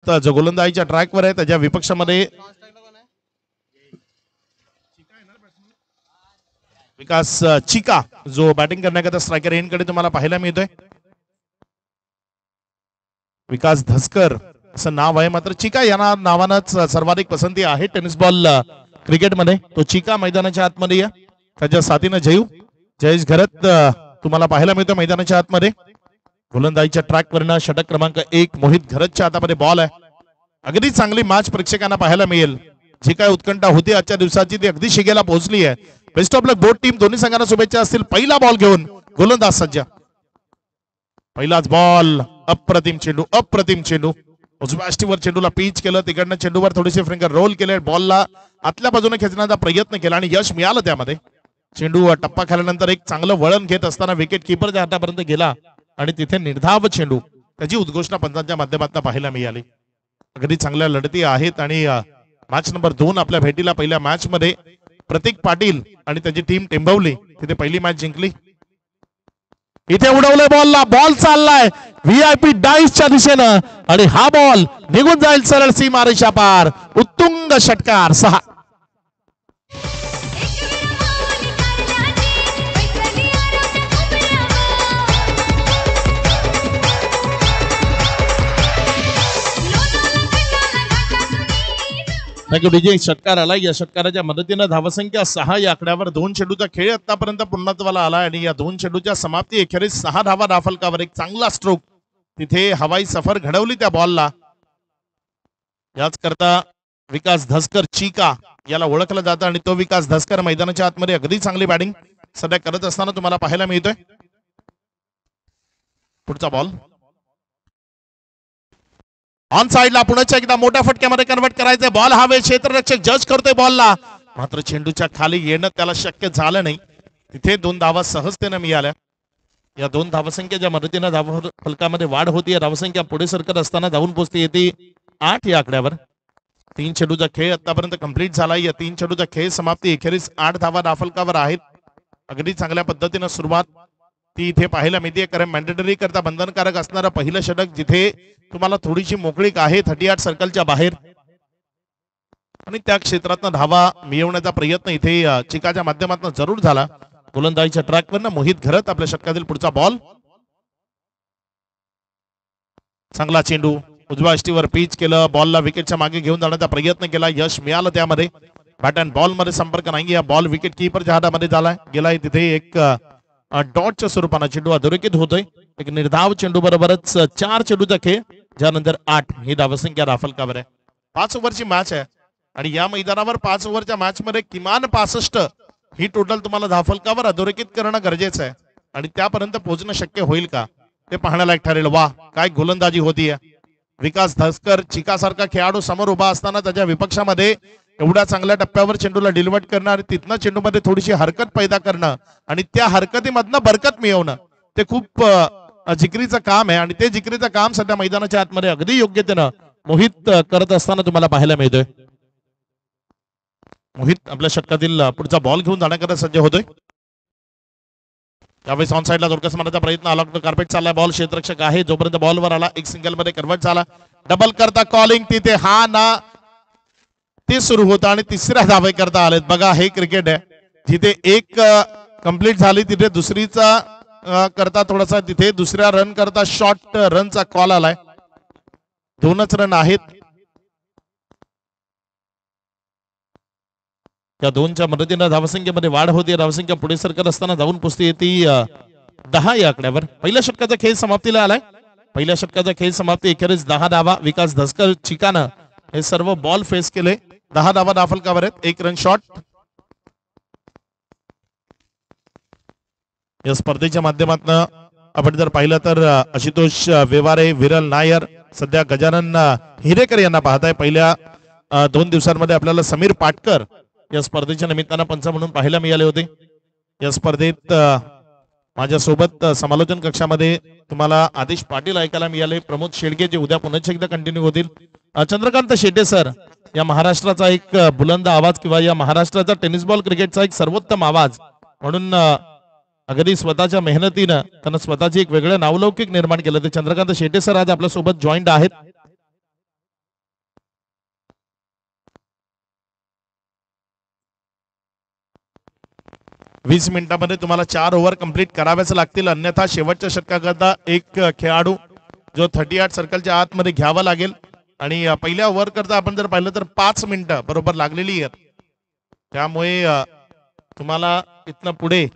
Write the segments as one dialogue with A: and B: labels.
A: सोबत जो गोलंदाजीच्या ट्रॅकवर आहे त्याच्या विपक्षामध्ये विकास चिका जो बॅटिंग करण्याकरता स्ट्रायकर एंडकडे तुम्हाला पाहायला मिळतोय. विकास धसकर असं नाव आहे, मात्र चिका या नावानंच सर्वाधिक पसंती आहे टेनिस बॉल क्रिकेटमध्ये. तो चिका मैदानाच्या आतमध्ये या, त्याच्या साथीनं जयेश घरत तुम्हाला पाहायला मिळतो मैदानाच्या आतमध्ये. गोलंदाजीच्या ट्रॅकवरनं षटक क्रमांक 1 मोहित घरतच्या हातामध्ये बॉल आहे. अगदी चांगली मॅच प्रेक्षकांना पाहायला मिळेल. जी काय उत्कंठा होती आजच्या दिवसाची ती अगदी शिगेला पोहोचली आहे. Best of luck both team, दोन्ही संघांना शुभेच्छा असतील. पहिला बॉल घेऊन गोलंदाज सज्ज. पहिलाच बॉल, अप्रतिम चेंडू उजव्या अष्टीवर चेंडूला पिच केलं, तिकडनं चेंडूवर थोडीशी फिंगर रोल केले, बॉलला आतल्या बाजूने खेचण्याचा प्रयत्न केला आणि यश मिळालं त्यामध्ये. चेंडू टप्पा खाल्यानंतर एक चांगलं वळण घेत असताना विकेट किपरच्या हातापर्यंत गेला आणि तिथे निर्धाव चेंडू, त्याची उद्घोषणा पंचांच्या माध्यमातून पाहायला मिळाली. अगदी चांगल्या लढती आहेत आणि मॅच नंबर 2 आपल्या भेटीला पहिल्या मॅच मध्ये प्रतीक पाटील आणि त्याची टीम टेंबवली, तिथे पहिली मॅच जिंकली. इथे उडवलंय बॉलला, बॉल चाललाय व्हीआयपी डाईसच्या दिशेनं आणि हा बॉल निघून जाईल सरळ सीमारेषा पार. उत्तुंग षटकार 6. डीजे षटकार आला. या षटकाराच्या मदतीनं धावसंख्या 6 या आकड्यावर 2 चेंडूचा खेळ आतापर्यंत पूर्णत्वाला आला आणि या 2 चेंडूच्या समाप्ती अखेरीस 6 धावा धाफलकावर. एक चांगला स्ट्रोक, तिथे हवाई सफर घडवली त्या बॉलला. याच करता विकास धसकर चिका याला ओळखलं जातं आणि तो विकास धसकर मैदानाच्या आतमध्ये अगदी चांगली बॅटिंग सध्या करत असताना तुम्हाला पाहायला मिळतोय. पुढचा बॉल ऑन साइडला, पुण्याच्या एकदा मोठ्या फटक्यामध्ये कन्वर्ट करायचंय. बॉल हवे, क्षेत्ररक्षक जज करतोय बॉलला, मात्र चेंडूच्या खाली येणं त्याला शक्य झालं नाही. तिथे 2 धावा सहजतेने मिळाल्या. या 2 धावसंख्येच्या मदतीने धाव फलकामध्ये वाढ होती. धावसंख्या पुढे सरकत असताना धावून पोहोचते येते 8 या आकड्यावर. 3 चेंडूचा खेळ आतापर्यंत कंप्लीट झाला. या 3 चेंडूचा खेळ समाप्ती अखेरीस 8 धावा धाफलकावर आहेत. अगदी चांगल्या पद्धतीने सुरुवात ती इथे पाहायला मिळते. कारण मॅन्डेटरी करता बंधनकारक असणारं पहिलं षटक, जिथे तुम्हाला थोडीशी मोकळीक आहे 38 सर्कलच्या बाहेर आणि त्या क्षेत्रातनं धावा मिळवण्याचा प्रयत्न इथे चिकाच्या माध्यमातून जरूर झाला. गोलंदाजीच्या ट्रॅकवरनं मोहित घरत आपल्या षटकातील पुढचा बॉल. चांगला चेंडू उजव्या अष्टीवर पिच केलं, बॉलला विकेटच्या मागे घेऊन जाण्याचा प्रयत्न केला, यश मिळालं त्यामध्ये. बॅट अँड बॉल मध्ये संपर्क नाही. या बॉल विकेट किपरच्या हातामध्ये झालाय गेलाय. तिथे एक डॉटच्या स्वरूपानं चेंडू अधोरेखित होतोय. एक निर्धाव चेंडू बरोबरच 4 चेंडूचा खेळ, ज्यानंतर 8 ही धावसंख्या राफलकावर आहे. 5 ओव्हरची मॅच आहे आणि या मैदानावर 5 ओव्हरच्या मॅच मध्ये किमान 65 ही टोटल तुम्हाला धावफलकावर अधोरेखित करणं गरजेचं आहे आणि त्यापर्यंत पोहोचणं शक्य होईल का ते पाहण्यालायक ठरेल. वा काय गोलंदाजी होती. विकास धसकर चिकासारखा खेळाडू समोर उभा असताना त्याच्या विपक्षामध्ये एवढ्या चांगल्या टप्प्यावर चेंडूला डिलिव्हर करणं आणि तिथनं चेंडूमध्ये थोडीशी हरकत पैदा करणं आणि त्या हरकतीमधनं बरकत मिळवणं, ते खूप जिकरीचं काम आहे आणि ते जिकरीचं काम सध्या मैदानाच्या आतमध्ये अगदी योग्यतेनं मोहित करत असताना तुम्हाला पाहायला मिळतोय. मोहित आपल्या षटकातील पुढचा बॉल घेऊन जाण्याकरता सज्ज होतोय. त्यावेळेस ऑन साइडला जोडकस मारण्याचा प्रयत्न आला, कार्पेट चाललाय, बॉल क्षेत्ररक्षक आहे, जोपर्यंत बॉलवर आला एक सिंगल मध्ये कन्वर्ट झाला. डबल करता कॉलिंग, तिथे हा ना ते सुरू होतं आणि तिसऱ्या धावे करता आलेत. बघा हे क्रिकेट आहे, जिथे एक कंप्लीट झाली तिथे दुसरीचा करता थोडासा, तिथे दुसऱ्या रन करता शॉर्ट रनचा कॉल आलाय. 2च रन आहेत. त्या 2च्या मदतीने धावसंख्येमध्ये वाढ होती. धावसंख्या पुढे सरकत असताना धावून पोचते ती 10 या आकड्यावर. पहिल्या षटकाचा खेळ समाप्तीला आलाय. पहिल्या षटकाचा खेळ समाप्ती अखेरीस 10 धावा. विकास धसकर चिकानं हे सर्व बॉल फेस केले. 10 धावा धावफलकावर आहेत, 1 रन शॉट. या स्पर्धेच्या माध्यमातून आपण जर पाहिलं तर आशुतोष वेवारे, विरल नायर, सध्या गजानन हिरेकर यांना पाहताय. पहिल्या 2 दिवसांमध्ये आपल्याला समीर पाटकर या स्पर्धेच्या निमित्तानं पंच म्हणून पाहायला मिळाले होते. या स्पर्धेत माझ्यासोबत समालोचन कक्षामध्ये तुम्हाला आदेश पाटील ऐकायला मिळाले, प्रमोद शेडगे जे उद्या पुन्हा एकदा कंटिन्यू होतील, चंद्रकांत शेटे सर, या महाराष्ट्राचा एक बुलंद आवाज किंवा या महाराष्ट्राचा टेनिस बॉल क्रिकेटचा एक सर्वोत्तम आवाज म्हणून अगदी स्वतःच्या मेहनतीनं त्यांना स्वतःची एक वेगळं नावलौकिक निर्माण केलं. ते चंद्रकांत शेटे सर आज आपल्या सोबत जॉईंट आहेत. 20 मिनिटांमध्ये तुम्हाला 4 ओव्हर कंप्लीट कराव्याच लागतील, अन्यथा शेवटच्या षटकाकरता एक खेळाडू जो 38 सर्कलच्या आतमध्ये घ्यावा लागेल. आणि पहिल्या ओव्हर करता आपण जर पाहिलं तर 5 मिनिटं बरोबर लागलेली आहेत. त्यामुळे तुम्हाला इथनं पुढे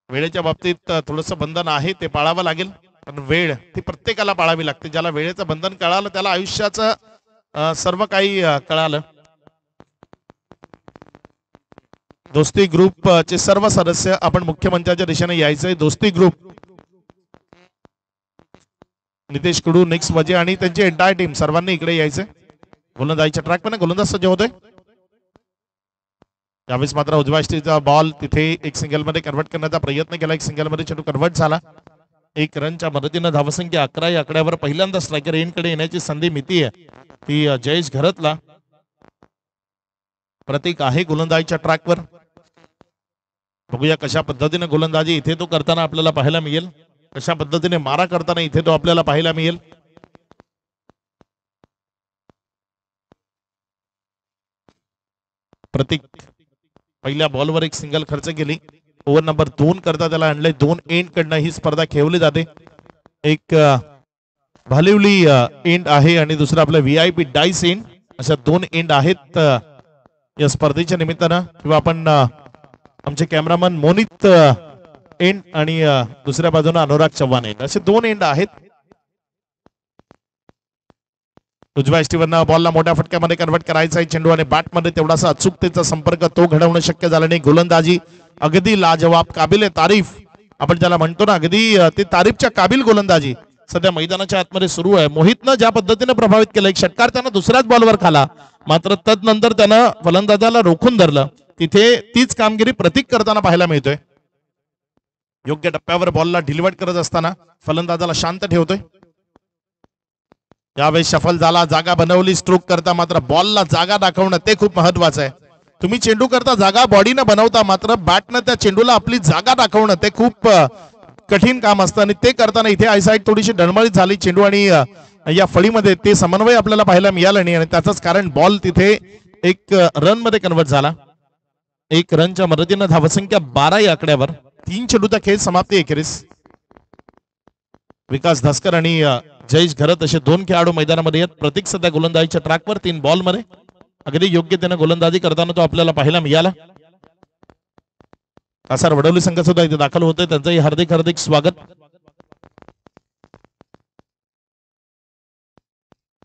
A: वेळेच्या बाबतीत थोडंसं बंधन आहे, ते पाळावं लागेल. पण वेळ ती प्रत्येकाला पाळावी लागते. ज्याला वेळेचं बंधन कळालं त्याला आयुष्याचं सर्व काही कळालं. दोस्ती ग्रुप चे सर्व सदस्य आपण मुख्य मंचाच्या दिशेने यायचंय. दोस्ती ग्रुप, नितेश कडू, निक्स वजे आणि त्यांची एंटायर टीम सर्वांनी इकडे यायचंय. गोलंदाजीच्या ट्रॅक पण गोलंदाज सज्ज होतोय. त्यावेळेस मात्र उजव्या स्टीचा बॉल तिथे एक सिंगल मध्ये कन्वर्ट करण्याचा प्रयत्न केला. एक सिंगल मध्ये चेंडू कन्वर्ट झाला. 1 रनच्या मदतीनं धावसंख्या 11 या आकड्यावर पहिल्यांदा स्ट्रायकर एंडकडे येण्याची संधी मिळतीये ती जयेश घरतला. प्रतीक आहे गोलंदाजीच्या ट्रॅकवर. बघूया कशा पद्धतीने गोलंदाजी इथे तो करताना आपल्याला पाहायला मिळेल, कशा पद्धतीने मारा करताना इथे तो आपल्याला पाहायला मिळेल. प्रतीक पहिल्या बॉलवर एक सिंगल खर्च केली. ओव्हर नंबर 2 करता त्याला आणले. 2 एंड कडनं ही स्पर्धा खेळवली जाते. एक भालिवली एंड आहे आणि दुसरं आपलं VIP डाईस एंड, अशा 2 एंड आहेत या स्पर्धेच्या निमित्तानं. किंवा आपण आमचे कॅमेरामन मोनित एंड आणि दुसऱ्या बाजूने अनुराग चव्हाण एंड, असे 2 एंड आहेत. उजव्या स्टीवरनं बॉलला मोठ्या फटक्यामध्ये कन्वर्ट करायचा आहे चेंडू आणि बॅटमध्ये तेवढासा अचूकतेचा संपर्क तो घडवणं शक्य झालं नाही. गोलंदाजी अगदी लाजवाब, काबिल तारीफ आपण ज्याला म्हणतो ना, अगदी ते तारीफच्या काबिल गोलंदाजी सध्या मैदानाच्या आतमध्ये सुरू आहे. मोहितनं ज्या पद्धतीने प्रभावित केलं, एक षटकार त्यानं दुसऱ्याच बॉलवर खाला, मात्र तदनंतर त्यानं फलंदाजाला रोखून धरलं. तिथे तीच कामगिरी प्रतीक करताना पाहायला मिळतोय. योग्य टप्प्यावर बॉलला ढिलवट करत असताना फलंदाजाला शांत ठेवतोय. यावेळी सफल झाला, जागा बनवली स्ट्रोक करता, मात्र बॉलला जागा दाखवणं ते खूप महत्वाचं आहे. तुम्ही चेंडू करता जागा बॉडीनं बनवता, मात्र बॅटनं त्या चेंडूला आपली जागा दाखवणं ते खूप कठीण काम असतं. आणि ते करताना इथे आयसाईट थोडीशी डळमळीत झाली चेंडू आणि या फळीमध्ये ते समन्वय आपल्याला पाहायला मिळालं नाही. आणि त्याचंच कारण बॉल तिथे एक रन मध्ये कन्वर्ट झाला. 1 रनच्या मदतीनं धावसंख्या 12 या आकड्यावर. 3 चेंडूचा खेळ समाप्ती अखेरीस. विकास धास्कर आणि जयेश घरत असे 2 खेळाडू मैदानामध्ये आहेत. प्रतीक सध्या गोलंदाजीच्या ट्रॅकवर 3 बॉल मध्ये अगदी योग्यतेने गोलंदाजी करताना तो आपल्याला पाहायला मिळाला. कासार वडवली संघ सुद्धा इथे दाखल होतोय, त्यांचंही हार्दिक हार्दिक स्वागत.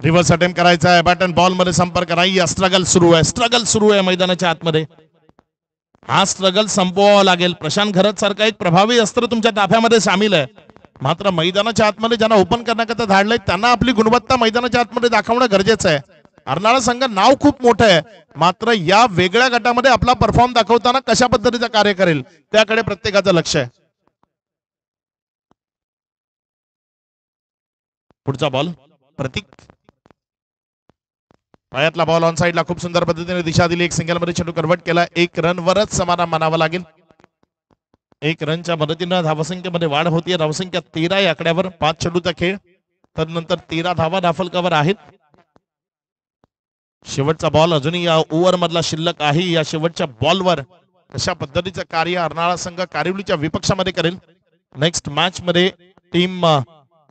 A: रिव्हर्स अटेम्प्ट करायचा आहे, बॅट अँड बॉल मध्ये संपर्क नाही. स्ट्रगल सुरू आहे मैदानाच्या आतमध्ये. हा स्ट्रगल संपवावा लागेल. प्रशांत घरत सारखा एक प्रभावी अस्त्र तुमच्या ताफ्यामध्ये सामील आहे, मात्र मैदानाच्या आतमध्ये ज्यांना ओपन करण्याकरता धाडलंय त्यांना आपली गुणवत्ता मैदानाच्या आतमध्ये दाखवणं गरजेचं आहे. अर्नाळा संघ नाव खूप मोठं आहे, मात्र या वेगळ्या गटामध्ये आपला परफॉर्म दाखवताना कशा पद्धतीचं कार्य करेल त्याकडे प्रत्येकाचं लक्ष आहे. पुढचा बॉल प्रतीक, पायातला बॉल ऑन साइडला खूप सुंदर पद्धतीने दिशा दिली. एक सिंगल मध्ये चेंडू कन्वर्ट केला. 1 रनवरच समाधान मानावं लागेल. 1 रनच्या मदतीनं धावसंख्येमध्ये वाढ होतीये. धावसंख्या 13 या आकड्यावर. 5 चेंडूचा खेळ, तदनंतर 13 धावा धाफलकावर आहेत. शेवटचा बॉल अजूनही या ओव्हर मधला शिल्लक आहे. या शेवटच्या बॉलवर अशा पद्धतीचं कार्य अर्नाळा संघ कारिवलीच्या विपक्षामध्ये करेल. नेक्स्ट मॅच मध्ये टीम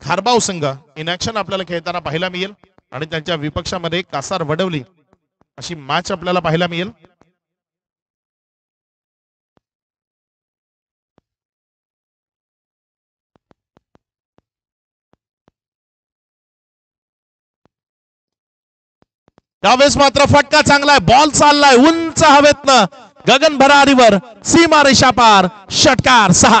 A: खारबाव संघ इन ऍक्शन आपल्याला खेळताना पाहायला मिळेल आणि त्यांच्या विपक्षामध्ये कासार वडवली अशी मॅच आपल्याला पाहायला मिळेल. त्यावेळेस मात्र फटका चांगला आहे. बॉल चाललाय उंच हवेतनं गगन भरारीवर, सीमा रेषा पार, षटकार 6.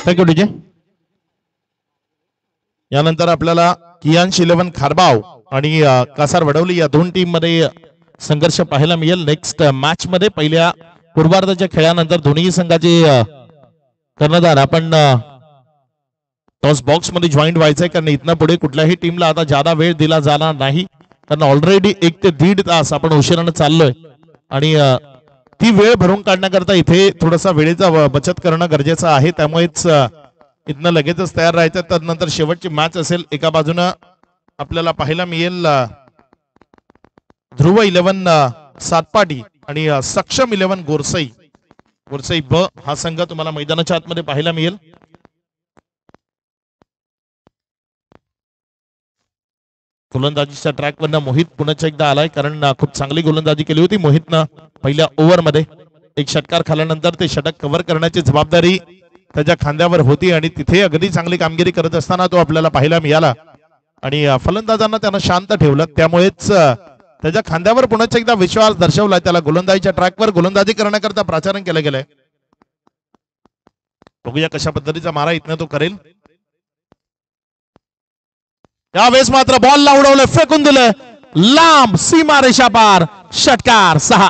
A: Thank you DJ. यानंतर आपल्याला कियांश 11 खारबाव आणि कासार वडवली या 2 टीम मध्ये संघर्ष पाहायला मिळेल. नेक्स्ट मॅच मध्ये पहिल्या पूर्वार्धाच्या खेळानंतर दोन्ही संघाचे कर्णधार आपण टॉस बॉक्स मध्ये जॉईंट व्हायचंय, कारण इथनं पुढे कुठल्याही टीमला आता जादा वेळ दिला जाणार नाही, कारण ऑलरेडी 1 ते 1.5 तास आपण उशिरानं चाललोय आणि ती वेळ भरून काढण्याकरता इथे थोडासा वेळेचा बचत करणं गरजेचं आहे. त्यामुळेच इथनं लगेचच तयार राहायचं. त्यानंतर शेवटची मॅच असेल. एका बाजूनं आपल्याला पाहायला मिळेल ध्रुव 11 सातपाटी आणि सक्षम 11 गोरसई. गोरसई ब हा संघ तुम्हाला मैदानाच्या आतमध्ये पाहायला मिळेल. गोलंदाजीच्या ट्रॅकवरनं मोहित पुन्हा एकदा आलाय, कारण खूप चांगली गोलंदाजी केली होती मोहितनं पहिल्या ओव्हरमध्ये. एक षटकार खाल्यानंतर ते षटक कव्हर करण्याची जबाबदारी त्याच्या खांद्यावर होती आणि तिथे अगदी चांगली कामगिरी करत असताना तो आपल्याला पाहायला मिळाला आणि फलंदाजांना त्यानं शांत ठेवलं. त्यामुळेच त्याच्या खांद्यावर पुन्हा एकदा विश्वास दर्शवला. त्याला गोलंदाजीच्या ट्रॅकवर गोलंदाजी करण्याकरता प्राचारण केलं गेलंय. बघूया कशा पद्धतीचा मारा इथनं तो करेल. यावेळेस मात्र बॉलला उडवलं, फेकून दिलं लांब, सीमा रेषा पार, षटकार 6.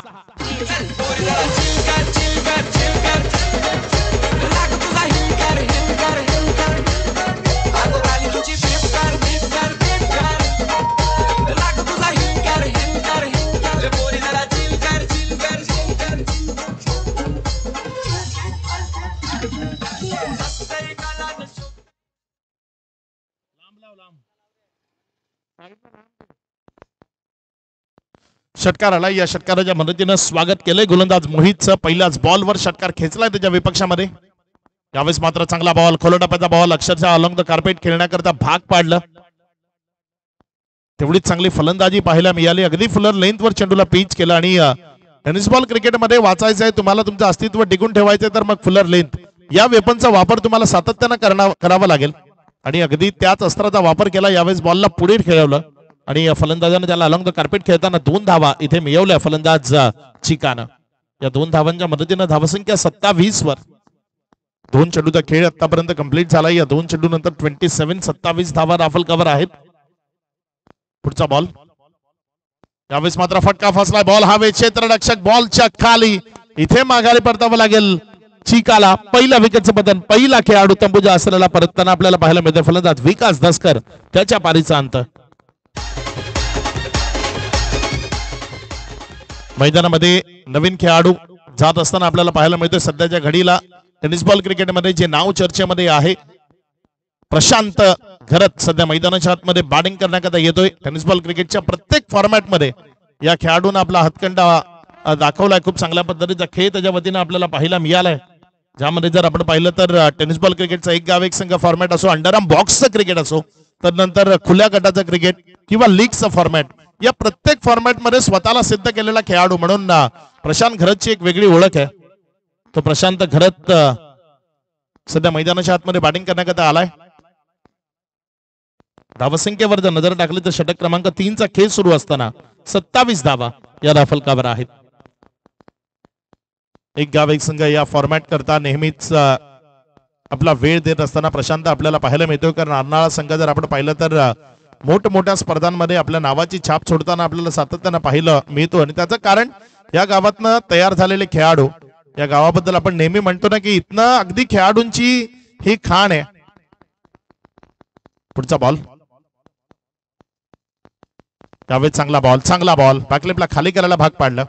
A: षटकार आला. या षटकाराच्या मदतीनं स्वागत केलंय गोलंदाज मोहितचं. पहिल्याच बॉलवर षटकार खेचलाय त्याच्या विपक्षामध्ये. यावेळेस मात्र चांगला बॉल, खोल टप्प्याचा बॉल, अक्षरशः अलॉंग द कार्पेट खेळण्याकरता भाग पाडलं. तेवढीच चांगली फलंदाजी पाहायला मिळाली. अगदी फुलर लेंथवर चेंडूला पिच केलं आणि टेनिस बॉल क्रिकेटमध्ये वाचायचं आहे तुम्हाला, तुमचं अस्तित्व टिकून ठेवायचंय, तर मग फुलर लेंथ या वेपनचा वापर तुम्हाला सातत्यानं करावा लागेल आणि अगदी त्याच अस्त्राचा वापर केला. यावेळेस बॉलला पुढे खेळवलं आणि फलंदाजानं त्याला अलॉंग द कार्पेट खेळताना 2 धावा इथे मिळवल्या फलंदाज चिकानं. या 2 धावांच्या मदतीनं धावसंख्या 27 वर. 2 चेंडूचा खेळ आतापर्यंत कंप्लीट झाला. या 2 चेंडू नंतर 27 धावा राफल कव्हर आहेत. पुढचा बॉल, यावेळेस मात्र फटका फसलाय. बॉल हवे, क्षेत्ररक्षक बॉलच्या खाली, इथे माघारी परतावं लागेल चिकाला. पहिल्या विकेटचं पतन, पहिला खेळाडू तंबूजा असलेला परतताना आपल्याला पाहायला मिळते फलंदाज विकास धसकर, त्याच्या पारीचा अंत. मैदानामध्ये नवीन खेळाडू जात असताना आपल्याला पाहायला मिळतोय सध्याच्या घडीला टेनिस बॉल क्रिकेटमध्ये जे नाव चर्चेमध्ये आहे, प्रशांत घरत सध्या मैदानाच्या आतमध्ये बॅटिंग करण्याकरता येतोय. टेनिस बॉल क्रिकेटच्या प्रत्येक फॉर्मॅटमध्ये या खेळाडूने आपला हातखंडा दाखवलाय. खूप चांगल्या पद्धतीचा खेळ त्याच्या वतीनं आपल्याला पाहायला मिळालाय, ज्यामध्ये जर आपण पाहिलं तर टेनिस बॉल क्रिकेटचा एक गाव एक संघ फॉर्मॅट असो, अंडरआर्म बॉक्सचं क्रिकेट असो, तर नंतर खुल्या गटाचं क्रिकेट किंवा लीगचं फॉर्मॅट, या प्रत्येक फॉर्मॅटमध्ये स्वतःला सिद्ध केलेला खेळाडू म्हणून प्रशांत घरतची एक वेगळी ओळख आहे. तो प्रशांत घरत सध्या मैदानाच्या आतमध्ये बॅटिंग करण्याकरता आलाय. धावसंख्येवर जर नजर टाकली तर षटक क्रमांक 3चा खेळ सुरू असताना 27 धावा या राफलकावर आहेत. एक गाव एक संघ या फॉर्मॅट करता नेहमीच आपला वेळ देत असताना प्रशांत आपल्याला पाहायला मिळतोय. कारण अर्नाळा संघ जर आपण पाहिलं तर मोठमोठ्या स्पर्धांमध्ये आपल्या नावाची छाप सोडताना आपल्याला सातत्यानं पाहिलं मिळतो आणि त्याचं कारण या गावातनं तयार झालेले खेळाडू. या गावाबद्दल आपण नेहमी म्हणतो ना की इथनं अगदी खेळाडूंची ही खाण आहे. पुढचा बॉल, यावेळी चांगला बॉल बॅकलेपला खाली करायला भाग पाडलं.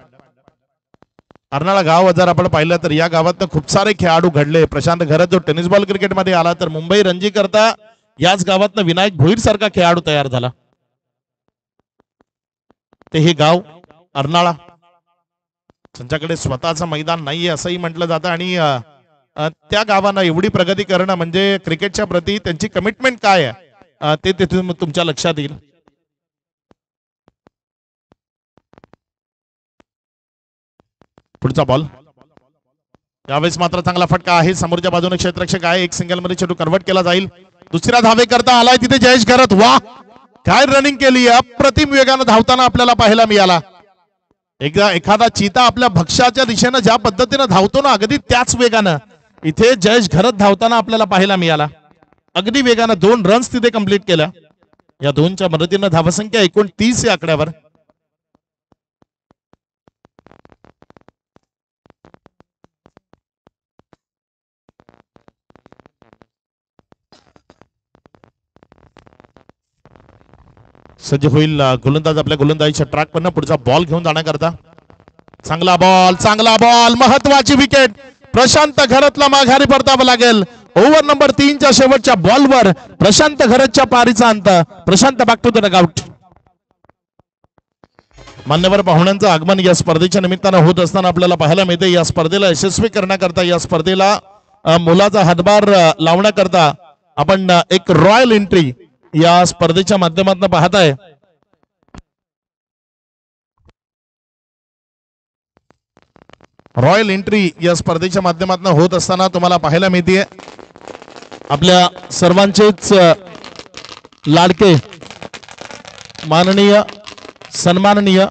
A: अर्नाळा गाव जर आपण पाहिलं तर या गावातनं खूप सारे खेळाडू घडले. प्रशांत घरत जो टेनिस बॉल क्रिकेटमध्ये आला तर मुंबई रणजी करता याच गावातनं विनायक भोईर सारखा खेळाडू तयार झाला. ते हे गाव अर्नाळा, त्यांच्याकडे स्वतःचं मैदान नाहीये असंही म्हटलं जातं आणि त्या गावांना एवढी प्रगती करणं म्हणजे क्रिकेटच्या प्रती त्यांची कमिटमेंट काय आहे ते तिथून तुमच्या लक्षात येईल. पुढचा बॉल, यावेळेस मात्र चांगला फटका आहे. समोरच्या बाजूने क्षेत्ररक्षक आहे. एक सिंगल मध्ये चेंडू कन्वर्ट केला जाईल. दुसऱ्या धावे करता आलाय तिथे जयेश घरत. वा, काय रनिंग केली, अप्रतिम वेगानं धावताना आपल्याला पाहायला मिळाला. एकदा एखादा चीता आपल्या भक्ष्याच्या दिशेनं ज्या पद्धतीनं धावतो ना, अगदी त्याच वेगानं इथे जयेश घरत धावताना आपल्याला पाहायला मिळाला. अगदी वेगानं 2 रन्स तिथे कंप्लीट केल्या. या 2च्या मदतीनं धावसंख्या 29 या आकड्यावर. सज्ज होईल गोलंदाज आपल्या गोलंदाजीच्या ट्रॅक पण पुढचा बॉल घेऊन जाण्याकरता. चांगला बॉल महत्वाची विकेट. प्रशांत घरतला माघारी परतावं लागेल. ओव्हर नंबर 3च्या शेवटच्या बॉलवर प्रशांत घरतच्या पारीचा अंत. Prashant back to the dugout. मान्यवर पाहुण्यांचं आगमन या स्पर्धेच्या निमित्तानं होत असताना आपल्याला पाहायला मिळते. या स्पर्धेला यशस्वी करण्याकरता, या स्पर्धेला मोलाचा हातभार लावण्याकरता आपण एक रॉयल एंट्री या स्पर्धेच्या माध्यमातून पाहताय. रॉयल एंट्री या स्पर्धेच्या माध्यमातून होत असताना तुम्हाला पाहायला मिळते आपल्या सर्वांचेच लाडके, माननीय, सन्माननीय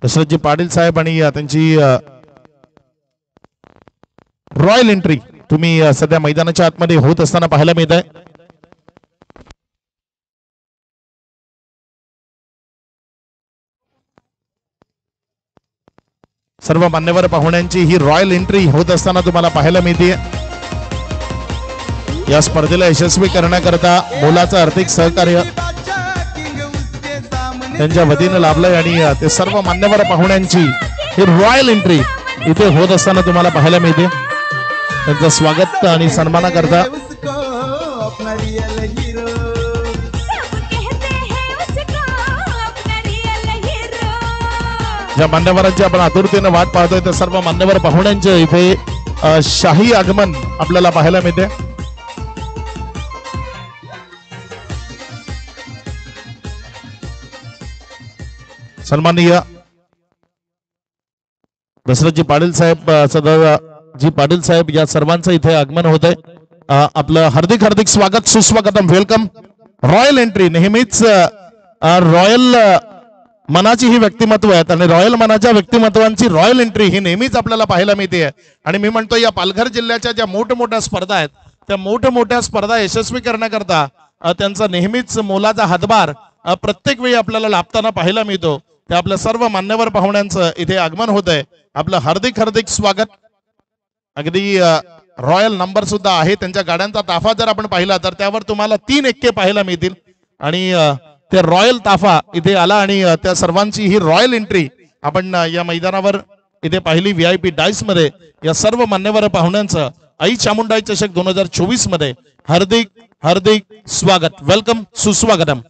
A: दशरथजी पाटील साहेब आणि त्यांची रॉयल एंट्री तुम्ही सध्या मैदानाच्या आतमध्ये होत असताना पाहायला मिळत आहे. सर्व मान्यवर पाहुण्यांची ही रॉयल एंट्री होत असताना तुम्हाला पाहायला मिळते. या स्पर्धेला यशस्वी करण्याकरता मोलाचं आर्थिक सहकार्य त्यांच्या वतीने लाभलंय आणि ते सर्व मान्यवर पाहुण्यांची ही रॉयल एंट्री इथे होत असताना तुम्हाला पाहायला मिळते. त्यांचं स्वागत आणि सन्मानाकरता ज्या मान्यवरांची आपण आतुरतेने वाट पाहतोय त्या सर्व मान्यवर पाहुण्यांचे इथे शाही आगमन आपल्याला पाहायला मिळते. सन्माननीय दशरथजी पाटील साहेब, सदाजी पाटील साहेब या सर्वांचं इथे आगमन होत आहे. आपलं हार्दिक हार्दिक स्वागत, सुस्वागतम, वेलकम. रॉयल एंट्री नेहमीच रॉयल मनाची ही व्यक्तिमत्व आहेत आणि रॉयल मनाच्या व्यक्तिमत्वांची रॉयल एंट्री ही नेहमीच आपल्याला पाहायला मिळते. आणि मी म्हणतो या पालघर जिल्ह्याच्या ज्या मोठमोठ्या स्पर्धा आहेत त्या मोठमोठ्या स्पर्धा यशस्वी करण्याकरता त्यांचा नेहमीच मोलाचा हातभार प्रत्येक वेळी आपल्याला लाभताना पाहायला मिळतो. त्या आपल्या सर्व मान्यवर पाहुण्यांचं इथे आगमन होत आहे. आपलं हार्दिक हार्दिक स्वागत. अगदी रॉयल नंबर सुद्धा आहे. त्यांच्या गाड्यांचा ताफा जर आपण पाहिला तर त्यावर तुम्हाला 3 एक्के पाहायला मिळतील आणि ते रॉयल ताफा इथे आला आणि त्या सर्वांची ही रॉयल एंट्री आपण या मैदानावर इथे पाहिली. VIP डाईस मध्ये या सर्व मान्यवर पाहुण्यांचं आई चामुंडाई चषक 2024 मध्ये हार्दिक हार्दिक स्वागत, वेलकम, सुस्वागतम.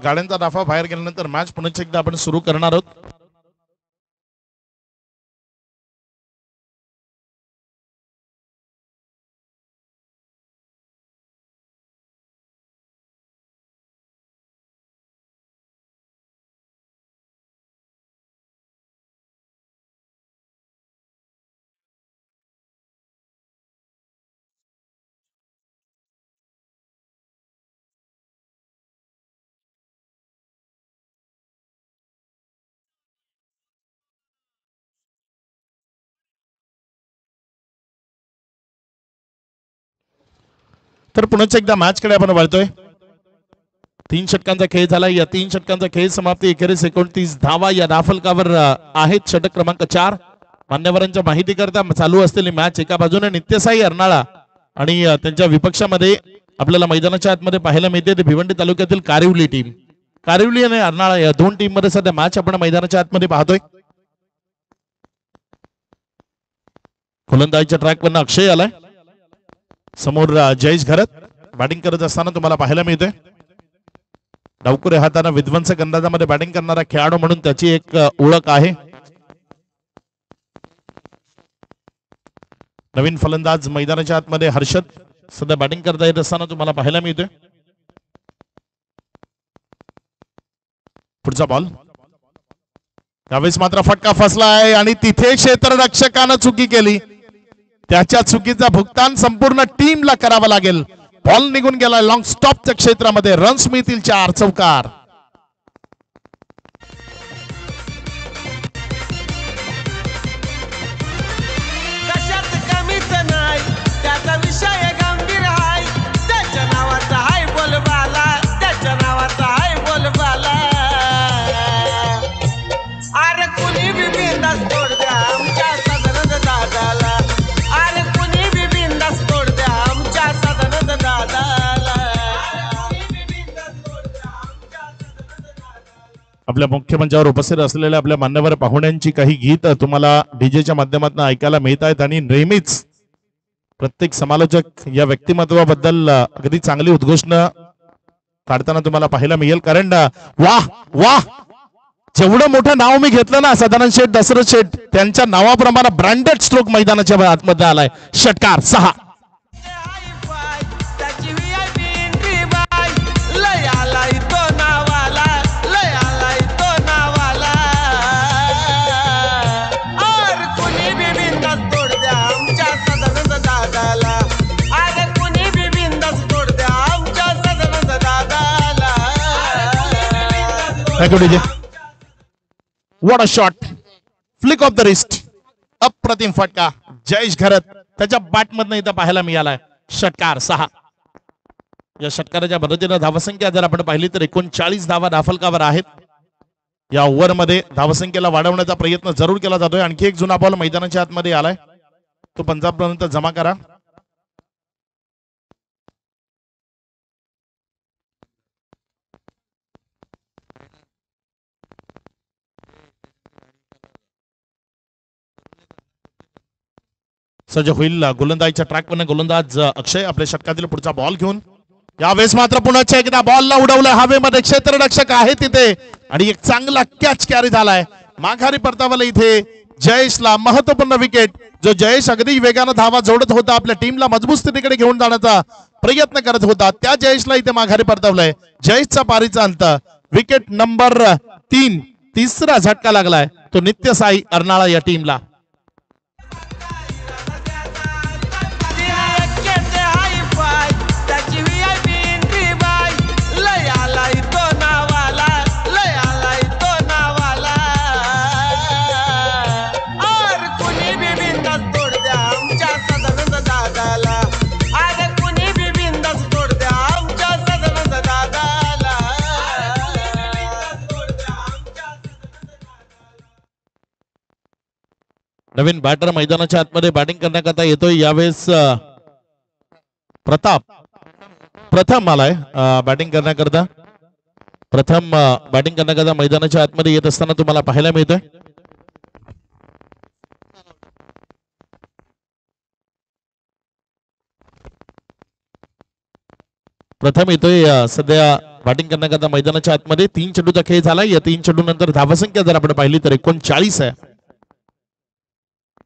A: गाड्यांचा ताफा बाहेर गेल्यानंतर मॅच पुन्हा एकदा आपण सुरू करणार आहोत. तर पुन्हा एकदा मॅच कडे आपण वळतोय. 3 षटकांचा खेळ झाला. या 3 षटकांचा खेळ समाप्ती 29 धावा या धाफलकावर आहेत. षटक क्रमांक 4. मान्यवरांच्या माहिती करता चालू असलेली मॅच एका बाजूने नित्यसाई अर्नाळा आणि त्यांच्या विपक्षामध्ये आपल्याला मैदानाच्या आतमध्ये पाहायला मिळते ते भिवंडी तालुक्यातील कारिवली टीम. कारिवली आणि अर्नाळा या 2 टीम मध्ये सध्या मॅच आपण मैदानाच्या आतमध्ये पाहतोय. गोलंदाजीच्या ट्रॅक वरनं अक्षय आलाय. समोर जयेश घरत बॅटिंग करत असताना तुम्हाला पाहायला मिळते. डावकुरे हाताने विध्वंसक अंदाजामध्ये बॅटिंग करणारा खेळाडू म्हणून त्याची एक ओळख आहे. नवीन फलंदाज मैदानाच्या आतमध्ये हर्षद सध्या बॅटिंग करता येत असताना तुम्हाला पाहायला मिळते. पुढचा बॉल यावेळेस मात्र फटका फसलाय आणि तिथे क्षेत्ररक्षकानं चुकी केली. त्याच्या चुकीचा भुगतान संपूर्ण टीमला करावा लागेल. बॉल निघून गेला लॉंग स्टॉपच्या क्षेत्रामध्ये. रन्स मिळतील 4 चौकार.
B: अरे
A: आपल्या मुख्य मंचावर उपस्थित असलेल्या आपल्या मान्यवर पाहुण्यांची काही गीत तुम्हाला डीजेच्या माध्यमातून ऐकायला मिळत आहेत आणि नेहमीच प्रत्येक समालोचक या व्यक्तिमत्वाबद्दल अगदी चांगली उद्घोषण काढताना तुम्हाला पाहायला मिळेल. कारण वाह वाह, जेवढं मोठं नाव मी घेतलं ना, सदानंद शेठ, दशरथ शेठ, त्यांच्या नावाप्रमाणे ब्रँडेड स्ट्रोक मैदानाच्या आतमध्ये आलाय. षटकार 6. What a shot! Flick of the wrist. अप्रतिम फटका जयेश घरत त्याच्या बॅट मधनं इथं पाहायला मिळालाय. षटकार 6. या षटकाराच्या मदतीनं धावसंख्या जर आपण पाहिली तर 39 धावा धाफलकावर आहेत. या ओव्हर मध्ये धावसंख्येला वाढवण्याचा प्रयत्न जरूर केला जातोय. आणखी एक जुना बॉल मैदानाच्या आतमध्ये आलाय, तो पंजाब पर्यंत जमा करा. सज्ज होईल गोलंदाजीच्या ट्रॅकवर गोलंदाज अक्षय आपल्या षटकातील पुढचा बॉल घेऊन. यावेळेस मात्र पुन्हा एकदा बॉलला उडवलं हवेमध्ये. क्षेत्ररक्षक आहे तिथे आणि एक चांगला कॅच कॅरी झालाय. माघारी परतावला इथे जयेशला महत्वपूर्ण विकेट. जो जयेश अगदी वेगानं धावा जोडत होता, आपल्या टीमला मजबूत स्थितीकडे घेऊन जाण्याचा प्रयत्न करत होता, त्या जयेशला इथे माघारी परतावलंय. जयेशचा पारीचा अंत. Wicket number 3. तिसरा झटका लागलाय तो नित्यसाई अर्नाळा या टीमला. नवीन बॅटर मैदानाच्या आतमध्ये बॅटिंग करण्याकरता येतोय. यावेळेस प्रताप प्रथम आलाय बॅटिंग करण्याकरता. प्रथम बॅटिंग करण्याकरता मैदानाच्या आतमध्ये येत असताना तुम्हाला पाहायला मिळतोय. प्रथम येतोय सध्या बॅटिंग करण्याकरता मैदानाच्या आतमध्ये. 3 चेंडूचा खेळ झालाय. या 3 चेंडू नंतर धावसंख्या जर आपण पाहिली तर 39 आहे.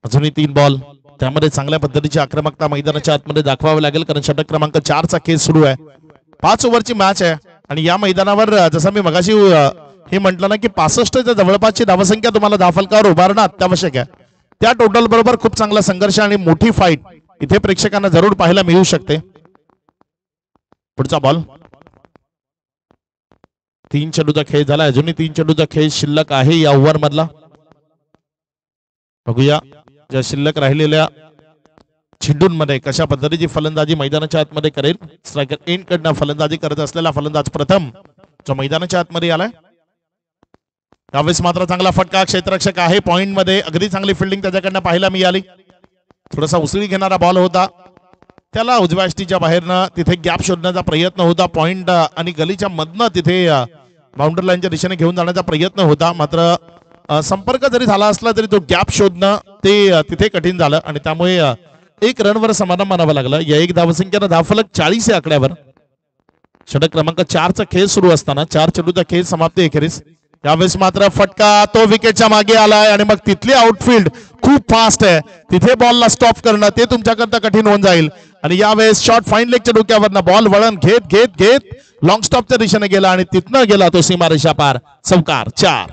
A: अजूनही 3 बॉल, त्यामध्ये चांगल्या पद्धतीची आक्रमकता मैदानाच्या आतमध्ये दाखवावी लागेल, कारण षटक क्रमांक 4चा खेळ सुरू आहे. 5 ओव्हरची मॅच आहे आणि या मैदानावर जसं मी मगाशी हे म्हटलं ना की 65च्या जवळपासची धावसंख्या तुम्हाला धाफलकावर उभारणं अत्यावश्यक आहे. त्या टोटल बरोबर खूप चांगला संघर्ष आणि मोठी फाईट इथे प्रेक्षकांना जरूर पाहायला मिळू शकते. पुढचा बॉल. 3 चेंडूचा खेळ झाला. अजूनही 3 चेंडूचा खेळ शिल्लक आहे या ओव्हर मधला. बघूया ज्या शिल्लक राहिलेल्या चेंडूंमध्ये कशा पद्धतीची फलंदाजी मैदानाच्या आतमध्ये करेल. स्ट्रायकर एंड कडनं फलंदाजी करत असलेला फलंदाज प्रथम जो मैदानाच्या आतमध्ये आलाय. यावेळेस मात्र चांगला फटका. क्षेत्ररक्षक आहे पॉइंट मध्ये. अगदी चांगली फिल्डिंग त्याच्याकडनं पाहायला मिळाली. थोडासा उसळी घेणारा बॉल होता, त्याला उजव्या यष्टीच्या बाहेरनं तिथे गॅप शोधण्याचा प्रयत्न होता. पॉइंट आणि गलीच्या मधनं तिथे बाउंड्री लाईनच्या दिशेने घेऊन जाण्याचा प्रयत्न होता. मात्र संपर्क जरी झाला असला तरी तो गॅप शोधणं ते तिथे कठीण झालं आणि त्यामुळे 1 रनवर समाधान मानावं लागलं. या 1 धावसंख्येनं धावफलक 40 या आकड्यावर. षटक क्रमांक 4चा खेळ सुरू असताना 4 चेंडूचा खेळ समाप्ती अखेरीस. यावेळेस मात्र फटका तो विकेटच्या मागे आलाय आणि मग तिथली आउटफील्ड खूप फास्ट आहे. तिथे बॉलला स्टॉप करणं ते तुमच्याकरता कठीण होऊन जाईल. आणि यावेळेस शॉर्ट फाईन लेगच्या डोक्यावरनं बॉल वळण घेत घेत घेत लॉंग स्टॉपच्या दिशेने गेला आणि तिथनं गेला तो सीमारेषा पार. चौकार 4.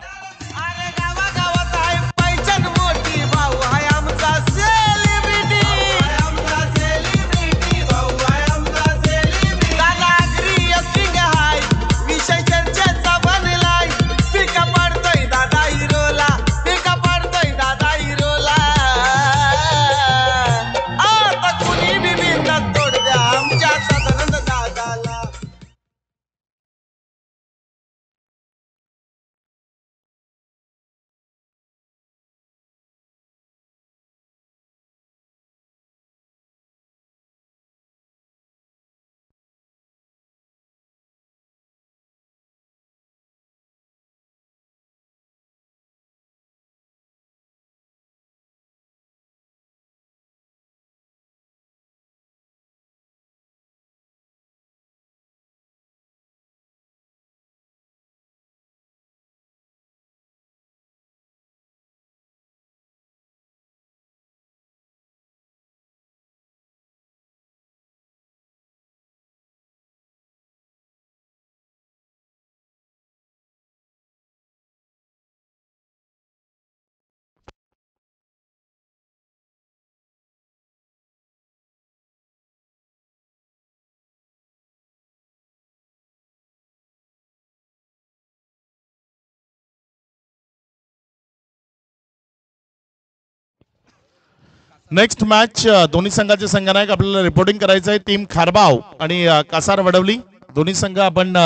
A: नेक्स्ट मॅच दोन्ही संघाचे संघनायक आपल्याला रिपोर्टिंग करायचं आहे. टीम खारबाव आणि कासार वडवली दोन्ही संघ आपण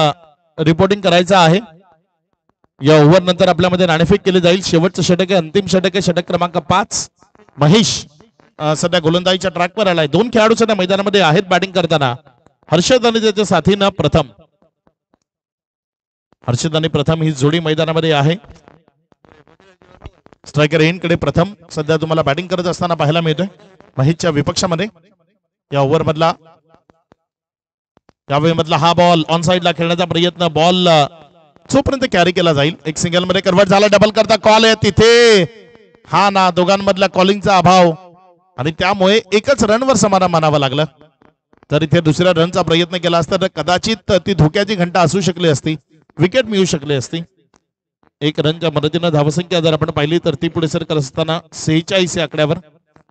A: रिपोर्टिंग करायचं आहे. या ओव्हर नंतर आपल्यामध्ये नाणेफेक केली जाईल. शेवटचं षटक आहे, अंतिम षटक आहे, षटक क्रमांक 5. महेश सध्या गोलंदाजीच्या ट्रॅकवर आलाय. 2 खेळाडू सध्या मैदानामध्ये आहेत बॅटिंग करताना. हर्षद आणि त्याच्या साथीनं प्रथम. हर्षद आणि प्रथम ही जोडी मैदानामध्ये आहे. स्ट्रायकर एंडकडे प्रथम सध्या तुम्हाला बॅटिंग करत असताना पाहायला मिळतोय महेशच्या विपक्षामध्ये. या ओव्हर मधला यावेळी मधला हा बॉल ऑन साइडला खेळण्याचा प्रयत्न. बॉल जोपर्यंत कॅरी केला जाईल. एक सिंगल मध्ये कन्वर्ट झाला. डबल करता कॉल आहे तिथे. हा ना दोघांमधला कॉलिंगचा अभाव आणि त्यामुळे एकच रनवर समाधान मानावं लागलं. तर इथे दुसऱ्या रनचा प्रयत्न केला असता तर कदाचित ती धोक्याची घंटा असू शकली असती. विकेट मिळू शकली असती. 1 रनच्या मदतीनं धावसंख्या जर आपण पाहिली तर ती पुढे सरकत असताना 46 या आकड्यावर.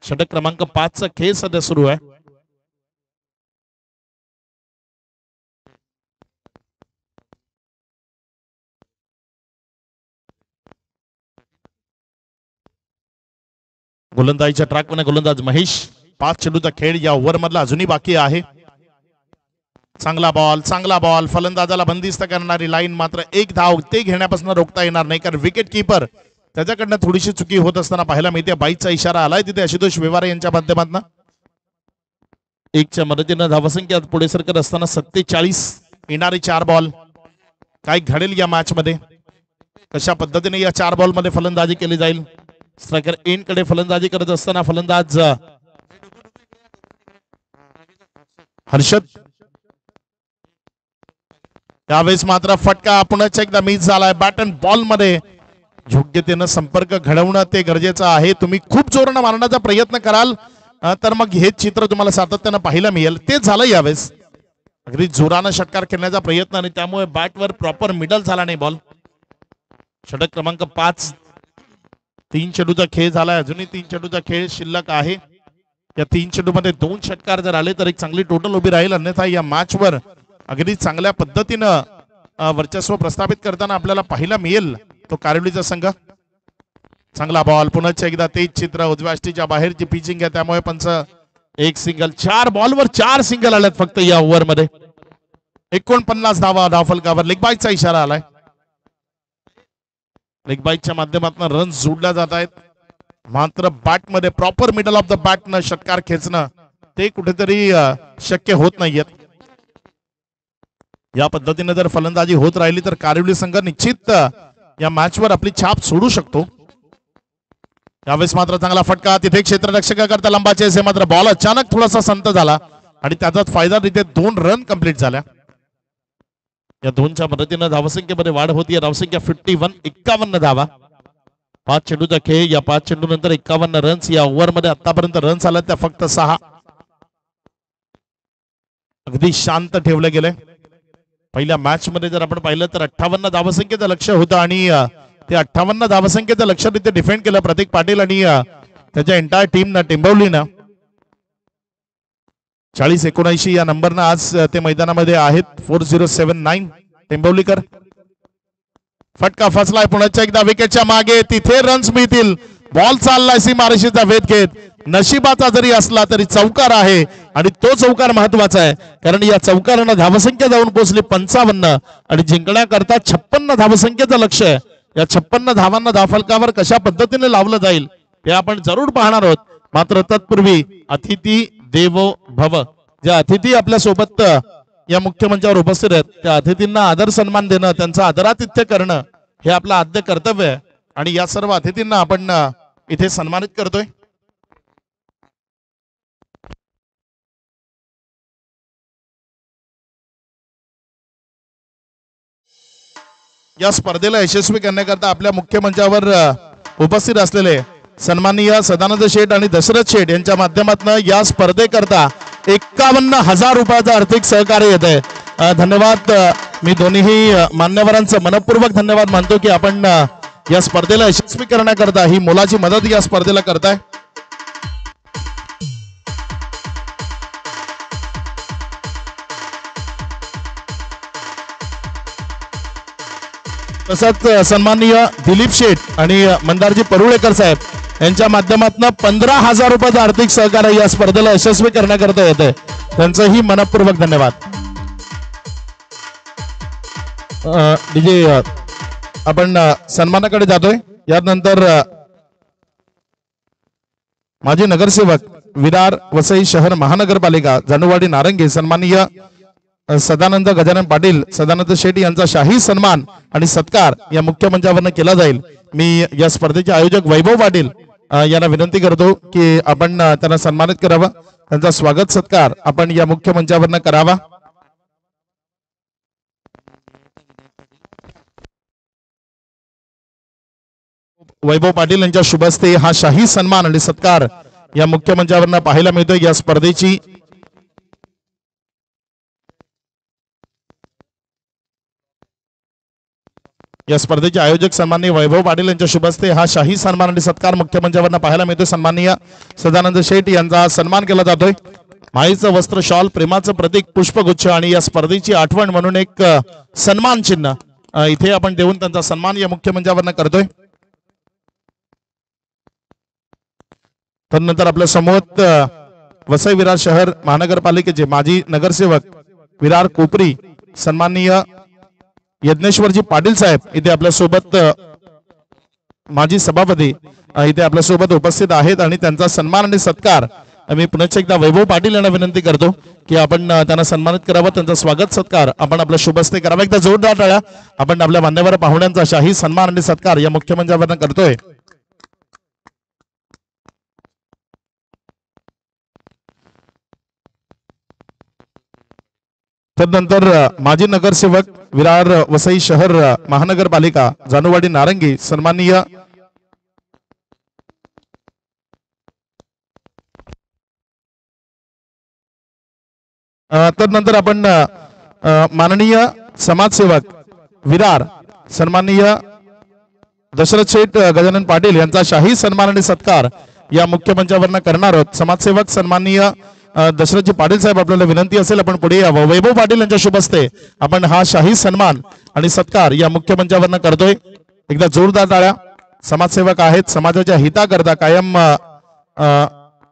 A: षटक क्रमांक 5 चा खेळ सध्या सुरू आहे. गोलंदाजीच्या ट्रॅकवर गोलंदाज महेश. 5 चेंडूचा खेळ या ओव्हर मधला अजूनही बाकी आहे. चांगला बॉल फलंदाजाला बंदिस्त करणारी लाईन. मात्र 1 धाव ते घेण्यापासून रोखता येणार नाही कारण विकेट किपर त्याच्याकडनं थोडीशी चुकी होत असताना पाहायला मिळते. 22चा इशारा आलाय तिथे आशुतोष व्यवहारे यांच्या माध्यमातून. 1च्या मदतीनं धावसंख्या पुढे सरकत असताना 47. येणारे 4 बॉल. काय घडेल या मॅच मध्ये, कशा पद्धतीने या 4 बॉल मध्ये फलंदाजी केली जाईल. स्ट्रायकर एंड कडे फलंदाजी करत असताना फलंदाज हर्षद. त्यावेळेस मात्र फटका पुन्हा एकदा मिस झालाय. बॅट अँड बॉल मध्ये योग्यतेनं संपर्क घडवणं ते गरजेचं आहे. तुम्ही खूप जोरानं मारण्याचा प्रयत्न कराल तर मग हे चित्र तुम्हाला सातत्यानं पाहायला मिळेल. तेच झालं यावेळेस. अगदी जोरानं षटकार खेळण्याचा प्रयत्न आणि त्यामुळे बॅटवर प्रॉपर मिडल झाला नाही बॉल. षटक क्रमांक 5. 3 चेंडूचा खेळ झालाय. अजूनही 3 चेंडूचा खेळ शिल्लक आहे. या 3 चेंडू मध्ये 2 षटकार जर आले तर एक चांगली टोटल उभी राहील. अन्यथा या मॅच वर अगदी चांगल्या पद्धतीनं वर्चस्व प्रस्थापित करताना आपल्याला पाहायला मिळेल तो कारिवलीचा संघ. चांगला बॉल. पुन्हा एकदा तेच चित्र. उजव्या अष्टीच्या बाहेरची पिचिंग आहे त्यामुळे पंच 1 सिंगल. 4 बॉलवर 4 सिंगल आल्यात फक्त या ओव्हर मध्ये. 49 धावा धावफलकावर. लेग बाईकचा इशारा आलाय. लेग बाईकच्या माध्यमातून रन जोडल्या जात आहेत. मात्र बॅट मध्ये proper middle of the bat न षटकार खेचणं ते कुठेतरी शक्य होत नाहीयेत. या पद्धतीने जर फलंदाजी होत राहिली तर कारिवली संघ निश्चित या मॅच वर आपली छाप सोडू शकतो. यावेळेस मात्र चांगला फटका. तिथे क्षेत्ररक्षकाकरता लंबा चेस आहे. मात्र बॉल अचानक थोडासा संत झाला आणि त्याचाच फायदा. तिथे 2 रन कंप्लीट झाल्या. या 2च्या मदतीनं धावसंख्येमध्ये वाढ होती. धावसंख्या 51. 51 धावा. 5 चेंडूचा खेळ. या 5 चेंडू नंतर 51 रन्स. या ओव्हर मध्ये आतापर्यंत रन्स आल्या त्या फक्त 6. अगदी शांत ठेवलं गेलंय. पहिल्या मॅच मध्ये जर आपण पाहिलं तर 58 धावसंख्येचं लक्ष होतं आणि ते 58 धावसंख्येचं लक्ष तिथे डिफेंड केलं प्रतीक पाटील आणि त्याच्या एंटायर टीमनं टेंबवलीनं. 40-79 या नंबरनं आज ते मैदानामध्ये आहेत. 4079 टेंबवलीकर. फटका फसलाय पुन्हा एकदा विकेटच्या मागे. तिथे रन्स मिळतील. बॉल चाललाय सीमारेषेचा वेध घेत. नशिबाचा जरी असला तरी चौकार आहे आणि तो चौकार महत्वाचा आहे कारण या चौकारानं धावसंख्या जाऊन पोहोचली 55 आणि जिंकण्याकरता 56 धावसंख्येचं लक्ष आहे. या 56 धावांना धावफलकावर कशा पद्धतीने लावलं जाईल ते आपण जरूर पाहणार आहोत. मात्र तत्पूर्वी अतिथी देवो भव. ज्या अतिथी आपल्या सोबत या मुख्य मंचावर उपस्थित आहेत त्या अतिथींना आदर सन्मान देणं, त्यांचं आदरातिथ्य करणं हे आपलं आद्य कर्तव्य आहे आणि या सर्व अतिथींना आपण इथे सन्मानित करतोय. या स्पर्धेला यशस्वी करण्याकरता आपल्या मुख्य मंचावर उपस्थित असलेले सन्माननीय सदानंद शेठ आणि दशरथ शेठ यांच्या माध्यमातून या स्पर्धेकरता 51,000 रुपयाचं आर्थिक सहकार्य येत आहे. धन्यवाद. मी दोन्ही मान्यवरांचं मनपूर्वक धन्यवाद मानतो की आपण या स्पर्धेला यशस्वी करण्याकरता ही मोलाची मदत या स्पर्धेला करताय. तसंच सन्माननीय दिलीप शेठ आणि मंदारजी परुळेकर साहेब यांच्या माध्यमातून 15,000 रुपयाचं आर्थिक सहकार्य या स्पर्धेला यशस्वी करण्याकरता येते, त्यांचंही मनपूर्वक धन्यवाद. डीजे आपण सन्मानाकडे जातोय. यानंतर माजी नगरसेवक विरार वसई शहर महानगरपालिका जानुवाडी नारंगी सन्माननीय सदानंद गजानन पाटील सदानंद शेट्टी यांचा शाही सन्मान आणि सत्कार या मुख्य मंचावरनं केला जाईल. मी या स्पर्धेचे आयोजक वैभव पाटील यांना विनंती करतो की आपण त्यांना सन्मानित करावं, त्यांचा स्वागत सत्कार आपण या मुख्य मंचावरनं करावा. वैभव पाटील यांच्या शुभ हस्ते हा शाही सन्मान आणि सत्कार या मुख्य मंचावरनं पाहायला मिळतोय. या स्पर्धेची आयोजक सन्माननीय वैभव पाटील यांच्या शुभ हस्ते हा शाही सन्मान आणि सत्कार मुख्य मंचावरनं पाहायला मिळतोय. सन्माननीय सदानंद शेठ यांचा सन्मान केला जातोय. माईचं वस्त्र, शॉल, प्रेमाचं प्रतीक, पुष्पगुच्छ आणि या स्पर्धेची आठवण म्हणून एक सन्मान चिन्ह इथे आपण देऊन त्यांचा सन्मान या मुख्य मंचावरनं करतोय. त्यानंतर आपल्या समोर वसई विरार शहर महानगरपालिकेचे माजी नगरसेवक विरार कोपरी सन्माननीय यज्ञेश्वरजी पाटील साहेब इथे आपल्या सोबत माजी सभापती इथे आपल्या सोबत उपस्थित आहेत आणि त्यांचा सन्मान आणि सत्कार मी पुन्हा एकदा वैभव पाटील यांना विनंती करतो की आपण त्यांना सन्मानित करावं, त्यांचा स्वागत सत्कार आपण आपल्या शुभ हस्ते करावा. एकदा जोरदार टाळ्या आपण आपल्या मान्यवर पाहुण्यांचा शाही सन्मान आणि सत्कार या मुख्य मंचावरनं करतोय. तदनंतर माजी नगरसेवक विरार वसई शहर महानगरपालिका जानुवाडी नारंगी सन्माननीय तदनंतर आपण माननीय समाजसेवक विरार सन्माननीय दशरथ शेठ गजानन पाटील यांचा शाही सन्मान आणि सत्कार या मुख्य मंचावरनं करणार आहोत. समाजसेवक सन्माननीय दशरथजी पाटील साहेब आपल्याला विनंती असेल आपण पुढे यावं. वैभव पाटील यांच्या शुभ हस्ते आपण हा शाही सन्मान आणि सत्कार या मुख्य मंचावरनं करतोय. एकदा जोरदार टाळ्या. समाजसेवक आहेत, समाजाच्या हिताकरता कायम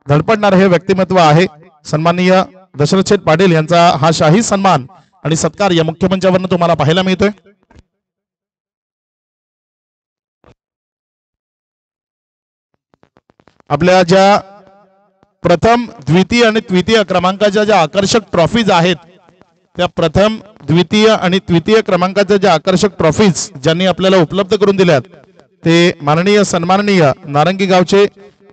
A: धडपडणारे हे व्यक्तिमत्व आहे. सन्माननीय दशरथ शेठ पाटील यांचा हा शाही सन्मान आणि सत्कार या मुख्य मंचावरनं तुम्हाला पाहायला मिळतोय. आपल्या ज्या प्रथम, द्वितीय आणि तृतीय क्रमांकाच्या ज्या आकर्षक ट्रॉफीज आहेत त्या प्रथम, द्वितीय आणि तृतीय क्रमांकाच्या ज्या आकर्षक ट्रॉफीज ज्यांनी आपल्याला उपलब्ध करून दिल्यात ते माननीय सन्माननीय नारंगी गावचे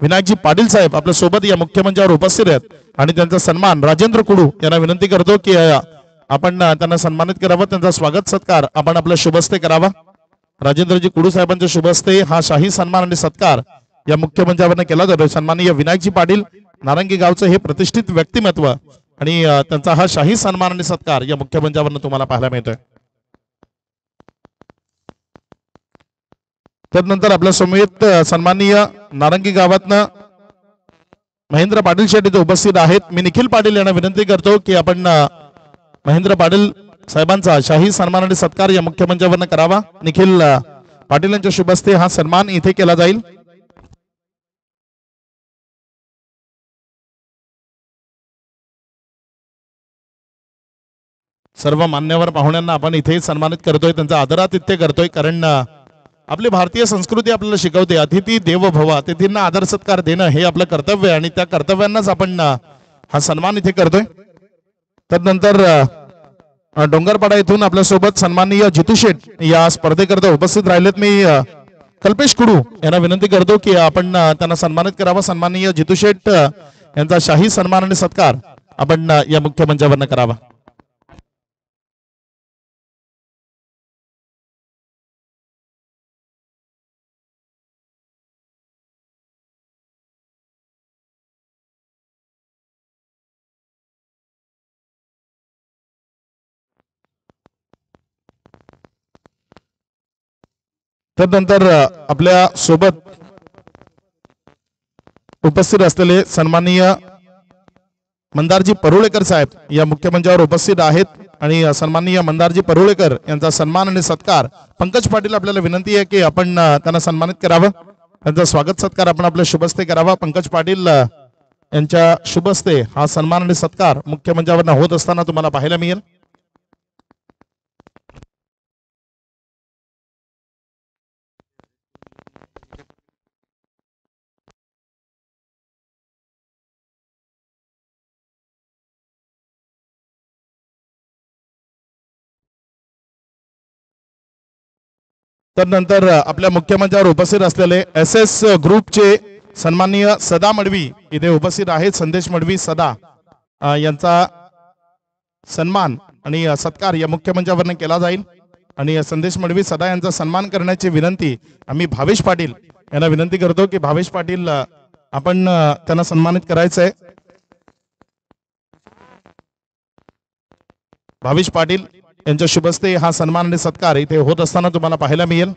A: विनायकजी पाटील साहेब आपल्या सोबत या मुख्य मंचावर उपस्थित आहेत आणि त्यांचा सन्मान राजेंद्र कुडू यांना विनंती करतो की आपण त्यांना सन्मानित करावं, त्यांचा स्वागत सत्कार आपण आपल्या शुभ हस्ते करावा. राजेंद्रजी कुडू साहेबांच्या शुभ हस्ते हा शाही सन्मान आणि सत्कार या मुख्य मंचावरनं केला जातो. सन्माननीय विनायकजी पाटील नारंगी गावचं हे प्रतिष्ठित व्यक्तिमत्व आणि त्यांचा हा शाही सन्मान आणि सत्कार या मुख्य मंचावरनं तुम्हाला पाहायला मिळतोय. त्यानंतर आपल्या समेत सन्माननीय नारंगी गावातनं महेंद्र पाटील शेट्टी इथे उपस्थित आहेत. मी निखिल पाटील यांना विनंती करतो की आपण महेंद्र पाटील साहेबांचा शाही सन्मान आणि सत्कार या मुख्य मंचावरनं करावा. निखिल पाटील यांच्या शुभ हस्ते हा सन्मान इथे केला जाईल. सर्व मान्यवर पाहुण्यांना आपण इथे सन्मानित करतोय, त्यांचा आदरातिथ्य करतोय. कारण आपली भारतीय संस्कृती आपल्याला शिकवते अतिथी देवो भव, अतिथींना आदर सत्कार देणं हे आपलं कर्तव्य आहे आणि त्या कर्तव्यांनाच आपण हा सन्मान इथे करतोय. त्यानंतर डोंगरपाडा येथून आपल्या सोबत सन्माननीय जितू शेठ या स्पर्धेकरता उपस्थित राहिलेत. मी कल्पेश कुडू यांना विनंती करतो की आपण त्यांना सन्मानित करावा. सन्माननीय जितू शेठ यांचा शाही सन्मान आणि सत्कार आपण या मुख्य मंचावरनं करावा. त्यानंतर आपल्या सोबत उपस्थित असलेले सन्माननीय मंदारजी परुळेकर साहेब या मुख्य मंचावर उपस्थित आहेत आणि सन्माननीय मंदारजी परुळेकर यांचा सन्मान आणि सत्कार पंकज पाटील आपल्याला विनंती आहे की आपण त्यांना सन्मानित करावं. त्यांचा स्वागत सत्कार आपण आपल्या शुभस्ते करावा. पंकज पाटील यांच्या शुभस्ते हा सन्मान आणि सत्कार मुख्य मंचावर होत असताना तुम्हाला पाहायला मिळेल. तर नंतर आपल्या मुख्य मंचावर उपस्थित असलेले SS ग्रुपचे सन्माननीय सदा मडवी इथे उपस्थित आहेत. संदेश मडवी सदा यांचा सन्मान आणि सत्कार या मुख्य मंचावर केला जाईल. आणि संदेश मडवी सदा यांचा सन्मान करण्याची विनंती आम्ही भावेश पाटील यांना विनंती करतो की भावेश पाटील आपण त्यांना सन्मानित करायचंय. भावेश पाटील यांच्या शुभस्ते हा सन्मान आणि सत्कार इथे होत असताना तुम्हाला पाहायला मिळेल.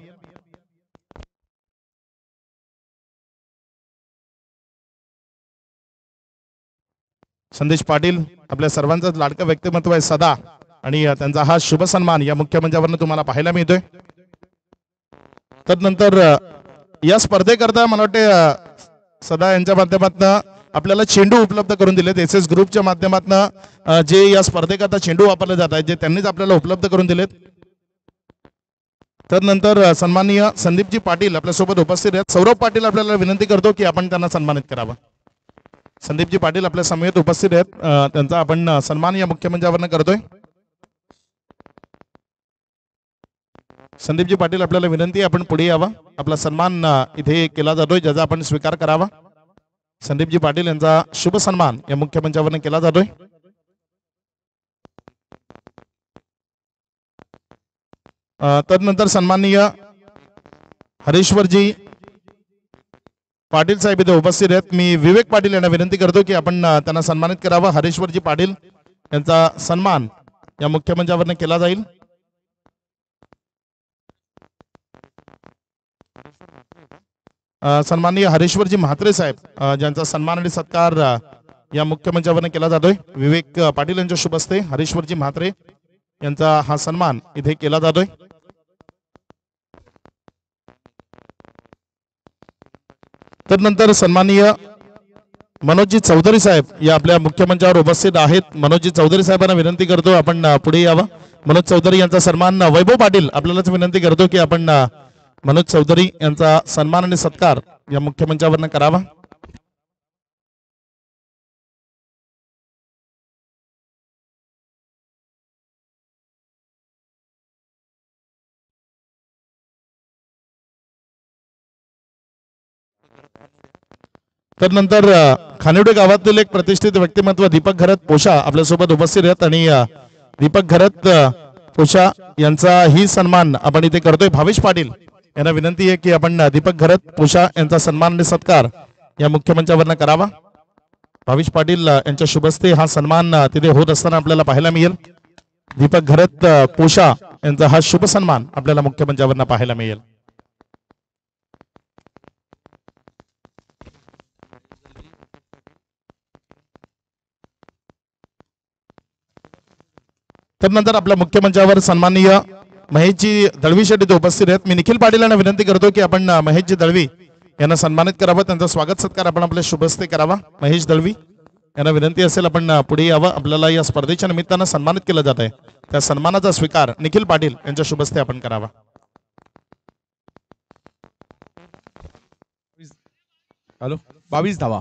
A: संदेश पाटील आपल्या सर्वांचं लाडकं व्यक्तिमत्व आहे सदा, आणि त्यांचा हा शुभ सन्मान या मुख्य मंचावर तुम्हाला पाहायला मिळतोय. तदनंतर या स्पर्धेकरता मला वाटते सदा यांच्या माध्यमातून आपल्याला चेंडू उपलब्ध करून दिलेत. SS ग्रुपच्या माध्यमातून जे या स्पर्धेकरता चेंडू वापरले जात आहेत जे त्यांनीच आपल्याला उपलब्ध करून दिलेत. तदनंतर सन्माननीय संदीपजी पाटील आपल्यासोबत उपस्थित आहेत. सौरभ पाटील आपल्याला विनंती करतो की आपण त्यांना सन्मानित करावं. संदीपजी पाटील आपल्या समेत उपस्थित आहेत, त्यांचा आपण सन्मान या मुख्य मंचावर करतोय. संदीपजी पाटील आपल्याला विनंती आपण पुढे यावं. आपला सन्मान इथे केला जातोय ज्याचा आपण स्वीकार करावा. संदीपजी पाटील यांचा शुभ सन्मान या मुख्य मंचावर केला जातोय. तदनंतर सन्माननीय हरीश्वरजी पाटील साहेब इथे उपस्थित आहेत. मी विवेक पाटील यांना विनंती करतो की आपण त्यांना सन्मानित करावं. हरीश्वरजी पाटील यांचा सन्मान या मुख्य मंचावर केला जाईल. सन्माननीय हरीश्वरजी म्हात्रे साहेब ज्यांचा सन्मान आणि सत्कार या मुख्य मंचावर केला जातोय. विवेक पाटील यांच्या शुभ हस्ते हरीश्वरजी म्हात्रे यांचा हा सन्मान इथे केला जातोय. तदनंतर सन्माननीय मनोजजी चौधरी साहेब या आपल्या मुख्य मंचावर उपस्थित आहेत. मनोजजी चौधरी साहेबांना विनंती करतो आपण पुढे यावं. मनोज चौधरी यांचा सन्मान वैभव पाटील आपल्यालाच विनंती करतो की आपण मनोज चौधरी यांचा सन्मान आणि सत्कार या मुख्य मंचावर करावा. तदनंतर खानिवडे गावातील एक प्रतिष्ठित व्यक्तिमत्व दीपक घरत पोशा आपल्यासोबत उपस्थित आहेत, आणि दीपक घरत पोशा यांचा ही सन्मान आपण इथे करतोय. भावेश पाटील यांना विनंती आहे की आपण दीपक घरत पोशा यांचा सन्मान आणि सत्कार या मुख्य मंचावर करावा. भावेश पाटील यांच्या शुभस्ते हा सन्मान तिथे होत असताना आपल्याला पाहायला मिळेल. दीपक घरत पोशा यांचा हा शुभ सन्मान आपल्याला मुख्य मंचावर पाहायला मिळेल. तदनंतर आपल्या मुख्य मंचावर सन्माननीय महेशजी दळवी शेट्टी इथे उपस्थित आहेत. मी निखिल पाटील यांना विनंती करतो की आपण महेशजी दळवी यांना सन्मानित करावं. त्यांचा स्वागत सत्कार आपण आपल्या शुभस्ते करावा. महेश दळवी यांना विनंती असेल आपण पुढे यावं. आपल्याला या स्पर्धेच्या निमित्तानं सन्मानित केलं जात आहे, त्या सन्मानाचा स्वीकार निखिल पाटील यांच्या शुभस्ते आपण करावा.
B: हॅलो 22 धावा.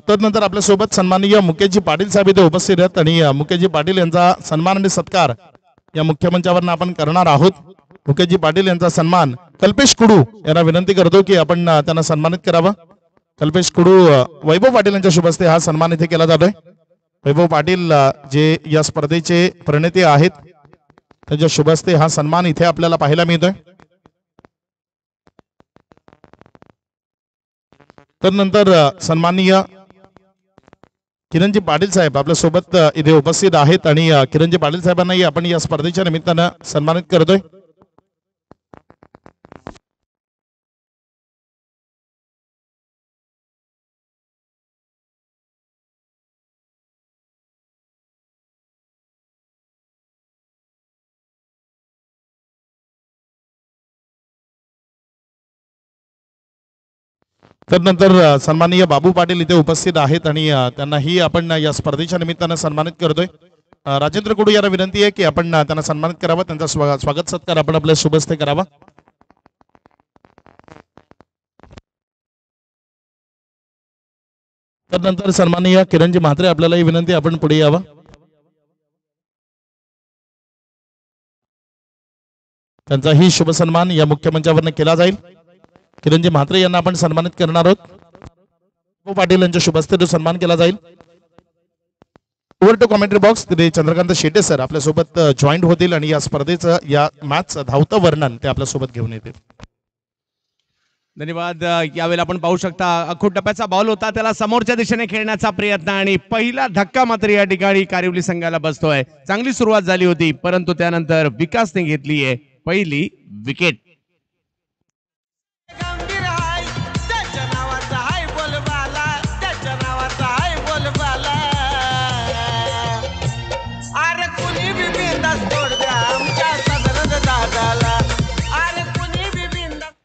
A: तदनंतर आपल्या सोबत सन्माननीय मुकेशजी पाटील साहेब इथे उपस्थित आहेत, आणि मुकेशजी पाटील यांचा सन्मान आणि सत्कार या मुख्य मंचावर आपण करणार आहोत. मुकेशजी पाटील यांचा सन्मान कल्पेश कुडू यांना विनंती करतो की आपण त्यांना सन्मानित करावं. कल्पेश कुडू वैभव पाटील यांच्या शुभ हस्ते हा सन्मान इथे केला जातोय. वैभव पाटील जे या स्पर्धेचे प्रणेते आहेत त्यांच्या शुभ हस्ते हा सन्मान इथे आपल्याला पाहायला मिळतोय. तदनंतर सन्माननीय किरणजी पाटील साहेब आपल्या सोबत इथे उपस्थित आहेत, आणि किरणजी पाटील साहेबांनाही आपण या स्पर्धेच्या निमित्तानं सन्मानित करतोय. तर नंतर सन्माननीय बाबू पाटील इथे उपस्थित आहेत आणि त्यांनाही आपण या स्पर्धेच्या निमित्तानं सन्मानित करतोय. राजेंद्र कुडू यांना विनंती आहे की आपण त्यांना सन्मानित करावा, त्यांचा स्वागत सत्कार आपण आपल्या शुभस्ते करावा. तर नंतर सन्माननीय किरणजी म्हात्रे आपल्यालाही विनंती आपण पुढे यावं. त्यांचाही शुभ सन्मान या मुख्य मंचावर केला जाईल. किरणजी म्हात्रे यांना आपण सन्मानित करणार आहोत. बाबू पाटील यांच्या शुभस्ते सन्मान केला जाईल. ओव्हर टू कॉमेंट्री बॉक्स तिथे चंद्रकांत शेटे सर आपल्यासोबत जॉईंट होतील आणि या स्पर्धेचं या मॅचचं धावतं वर्णन ते आपल्यासोबत घेऊन येतील.
C: धन्यवाद. यावेळेला आपण पाहू शकता अखूट टप्प्याचा बॉल होता, त्याला समोरच्या दिशेने खेळण्याचा प्रयत्न आणि पहिला धक्का मात्र या ठिकाणी कारिवली संघाला बसतोय. चांगली सुरुवात झाली होती, परंतु त्यानंतर विकासने घेतली आहे पहिली विकेट.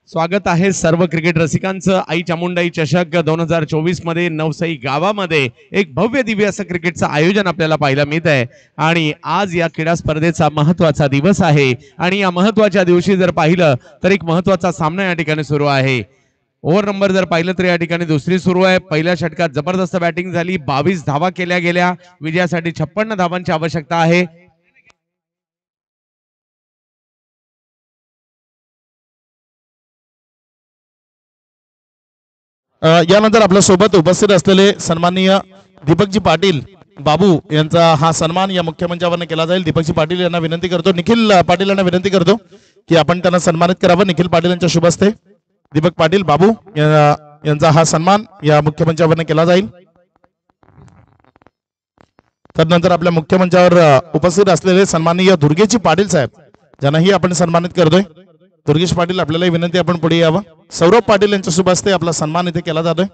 C: स्वागत आहे सर्व क्रिकेट रसिकांचं आई चामुंडाई चषक 2024 मध्ये नवसई गावामध्ये एक भव्य दिव्य असं क्रिकेटचं आयोजन आपल्याला पाहायला मिळत आहे. आणि आज या क्रीडा स्पर्धेचा महत्वाचा दिवस आहे आणि या महत्वाच्या दिवशी जर पाहिलं तर एक महत्वाचा सामना या ठिकाणी सुरू आहे. ओव्हर नंबर जर पाहिलं तर या ठिकाणी दुसरी सुरू आहे. पहिल्या षटकात जबरदस्त बॅटिंग झाली, 22 धावा केल्या गेल्या. विजयासाठी 56 धावांची आवश्यकता आहे.
A: यानंतर आपल्या सोबत उपस्थित असलेले सन्माननीय दीपकजी पाटील बाबू यांचा हा सन्मान या मुख्य मंचावर केला जाईल. दीपकजी पाटील यांना विनंती करतो, निखिल पाटील यांना विनंती करतो की आपण त्यांना सन्मानित करावं. निखिल पाटील यांच्या शुभ हस्ते दीपक पाटील बाबू यांचा हा सन्मान या मुख्य मंचावर केला जाईल. तर नंतर आपल्या मुख्य मंचावर उपस्थित असलेले सन्माननीय दुर्गेशजी पाटील साहेब ज्यांनाही आपण सन्मानित करतोय. दुर्गेश पाटील आपल्याला विनंती आपण पुढे यावं. सौरभ पाटील यांच्या शुभ हस्ते आपला सन्मान इथे केला जातोय.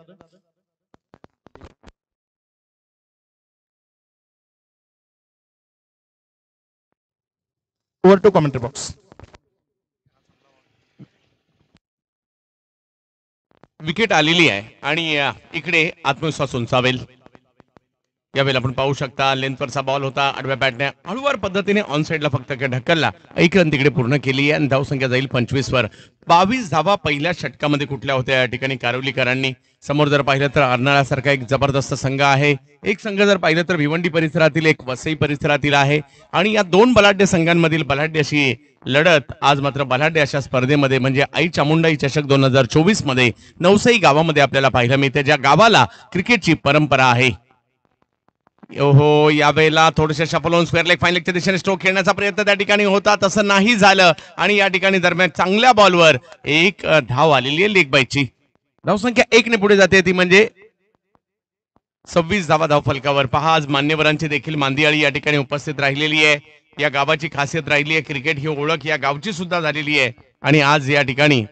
A: Over to commentary box.
C: Wicket आलेली आहे आणि इकडे आत्मविश्वास उंचावेल. यावेळेला आपण पाहू शकता लेंथवरचा बॉल होता, आडव्या बॅटने हळूवार पद्धतीने ऑन साइडला फक्त ढकलला. एक रन तिकडे पूर्ण केली आणि धावसंख्या जाईल 25 वर. 22 धावा पहिल्या षटकामध्ये कुठल्या होत्या या ठिकाणी कारिवलीकरांनी. समोर जर पाहिलं तर अर्नाळ्यासारखा एक जबरदस्त संघ आहे. एक संघ जर पाहिलं तर भिवंडी परिसरातील, एक वसई परिसरातील आहे. आणि या दोन बलाढ्य संघांमधील बलाढ्य अशी लढत आज मात्र बलाढ्य अशा स्पर्धेमध्ये म्हणजे आई चामुंडाई चषक 2024 मध्ये नवसई गावामध्ये आपल्याला पाहायला मिळते, ज्या गावाला क्रिकेटची परंपरा आहे. ओहो, यावेळेला थोडेसे शफल स्क्वेअर लेग फाईन लेगच्या दिशेने स्ट्रोक खेळण्याचा प्रयत्न त्या ठिकाणी होता, तसं नाही झालं. आणि या ठिकाणी दरम्यान चांगल्या बॉलवर एक धाव आलेली आहे लेग बाईची. धावसंख्या 1 ने पुढे जाते, ती म्हणजे 26 धावा धाव फलकावर. पहा आज मान्यवरांची देखील मांदियाळी या ठिकाणी उपस्थित राहिलेली आहे. या गावाची खासियत राहिली आहे, क्रिकेट ही ओळख या गावची सुद्धा झालेली आहे. आणि आज या ठिकाणी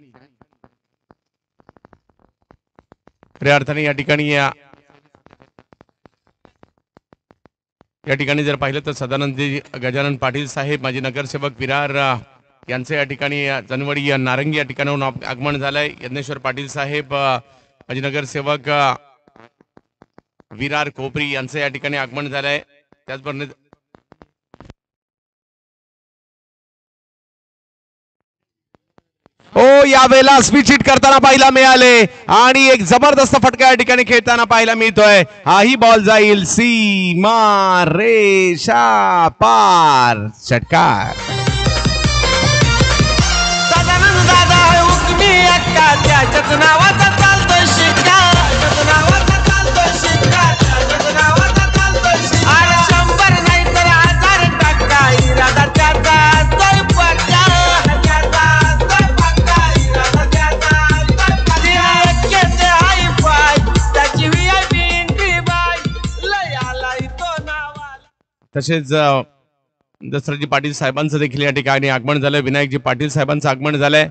C: खऱ्या अर्थाने या ठिकाणी जर पाहिलं तर सदानंदजी गजानन पाटील साहेब माजी नगरसेवक विरार यांचे या ठिकाणी जनवडी नारंगी या ठिकाणाहून आगमन झालंय. यज्ञेश्वर पाटील साहेब माजी नगरसेवक विरार कोपरी यांचं या ठिकाणी आगमन झालंय. त्याचबरोबर यावेळेला स्पीड हिट करताना पाहायला मिळाले आणि एक जबरदस्त फटका या ठिकाणी खेळताना पाहायला मिळतोय. हाही बॉल जाईल सीमा रेषा पार. षटकार सदानंद दादा हुकमी अक्का त्याच्याच नावाचा चालतोय शिक्का, त्याच्याच नावाचा चालतोय शिक्का, त्याच्याच नावाचा चालतोय शिक्का. 100 नाही तर 1000 टक्का इरादा त्याचा असतोय पक्का. तसेच दसराजी पाटील साहेबांचं देखील या ठिकाणी आगमन झालंय. विनायकजी पाटील साहेबांचं आगमन झालंय.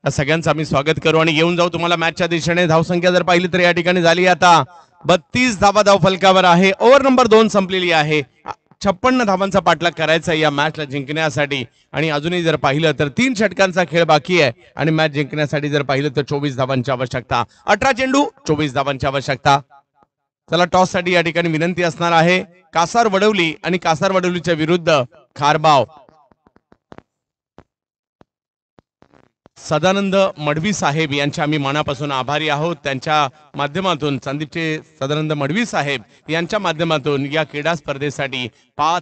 C: या सगळ्यांचं आम्ही स्वागत करू आणि घेऊन जाऊ तुम्हाला मॅचच्या दिशेने. धावसंख्या जर पाहिली तर या ठिकाणी झाली आता 32 धावा धाव फलकावर आहे. ओव्हर नंबर 2 संपलेली आहे. 56 धावांचा पाठलाग करायचा या मॅचला जिंकण्यासाठी आणि अजूनही जर पाहिलं तर 3 षटकांचा खेळ बाकी आहे आणि मॅच जिंकण्यासाठी जर पाहिलं तर 24 धावांची आवश्यकता. 18 चेंडू 24 धावांची आवश्यकता. चला टॉस साठी या ठिकाणी विनंती असणार आहे कासार वडवली आणि कासार वडवलीच्या विरुद्ध खारबाव. सदानंद मडवी साहेब यांचे आम्ही मनापासून आभारी आहोत. त्यांच्या माध्यमातून संदीपचे सदानंद मडवी साहेब यांच्या माध्यमातून या क्रीडा स्पर्धेसाठी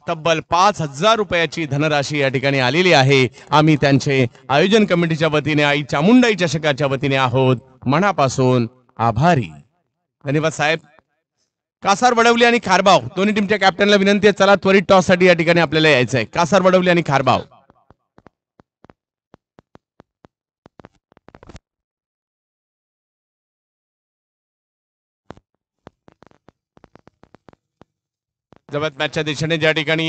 C: तब्बल 5,000 रुपयाची धनराशी या ठिकाणी आलेली आहे. आम्ही त्यांचे आयोजन कमिटीच्या वतीने आई चामुंडाई चषकाच्या वतीने आहोत मनापासून आभारी. धन्यवाद साहेब. कासार वडवली आणि खारबाव दोन्ही टीमच्या कॅप्टनला विनंती आहे चला त्वरित टॉस साठी या ठिकाणी आपल्याला यायचं आहे. कासार वडवली आणि खारबाव. जबत मॅचच्या दिशेने ज्या ठिकाणी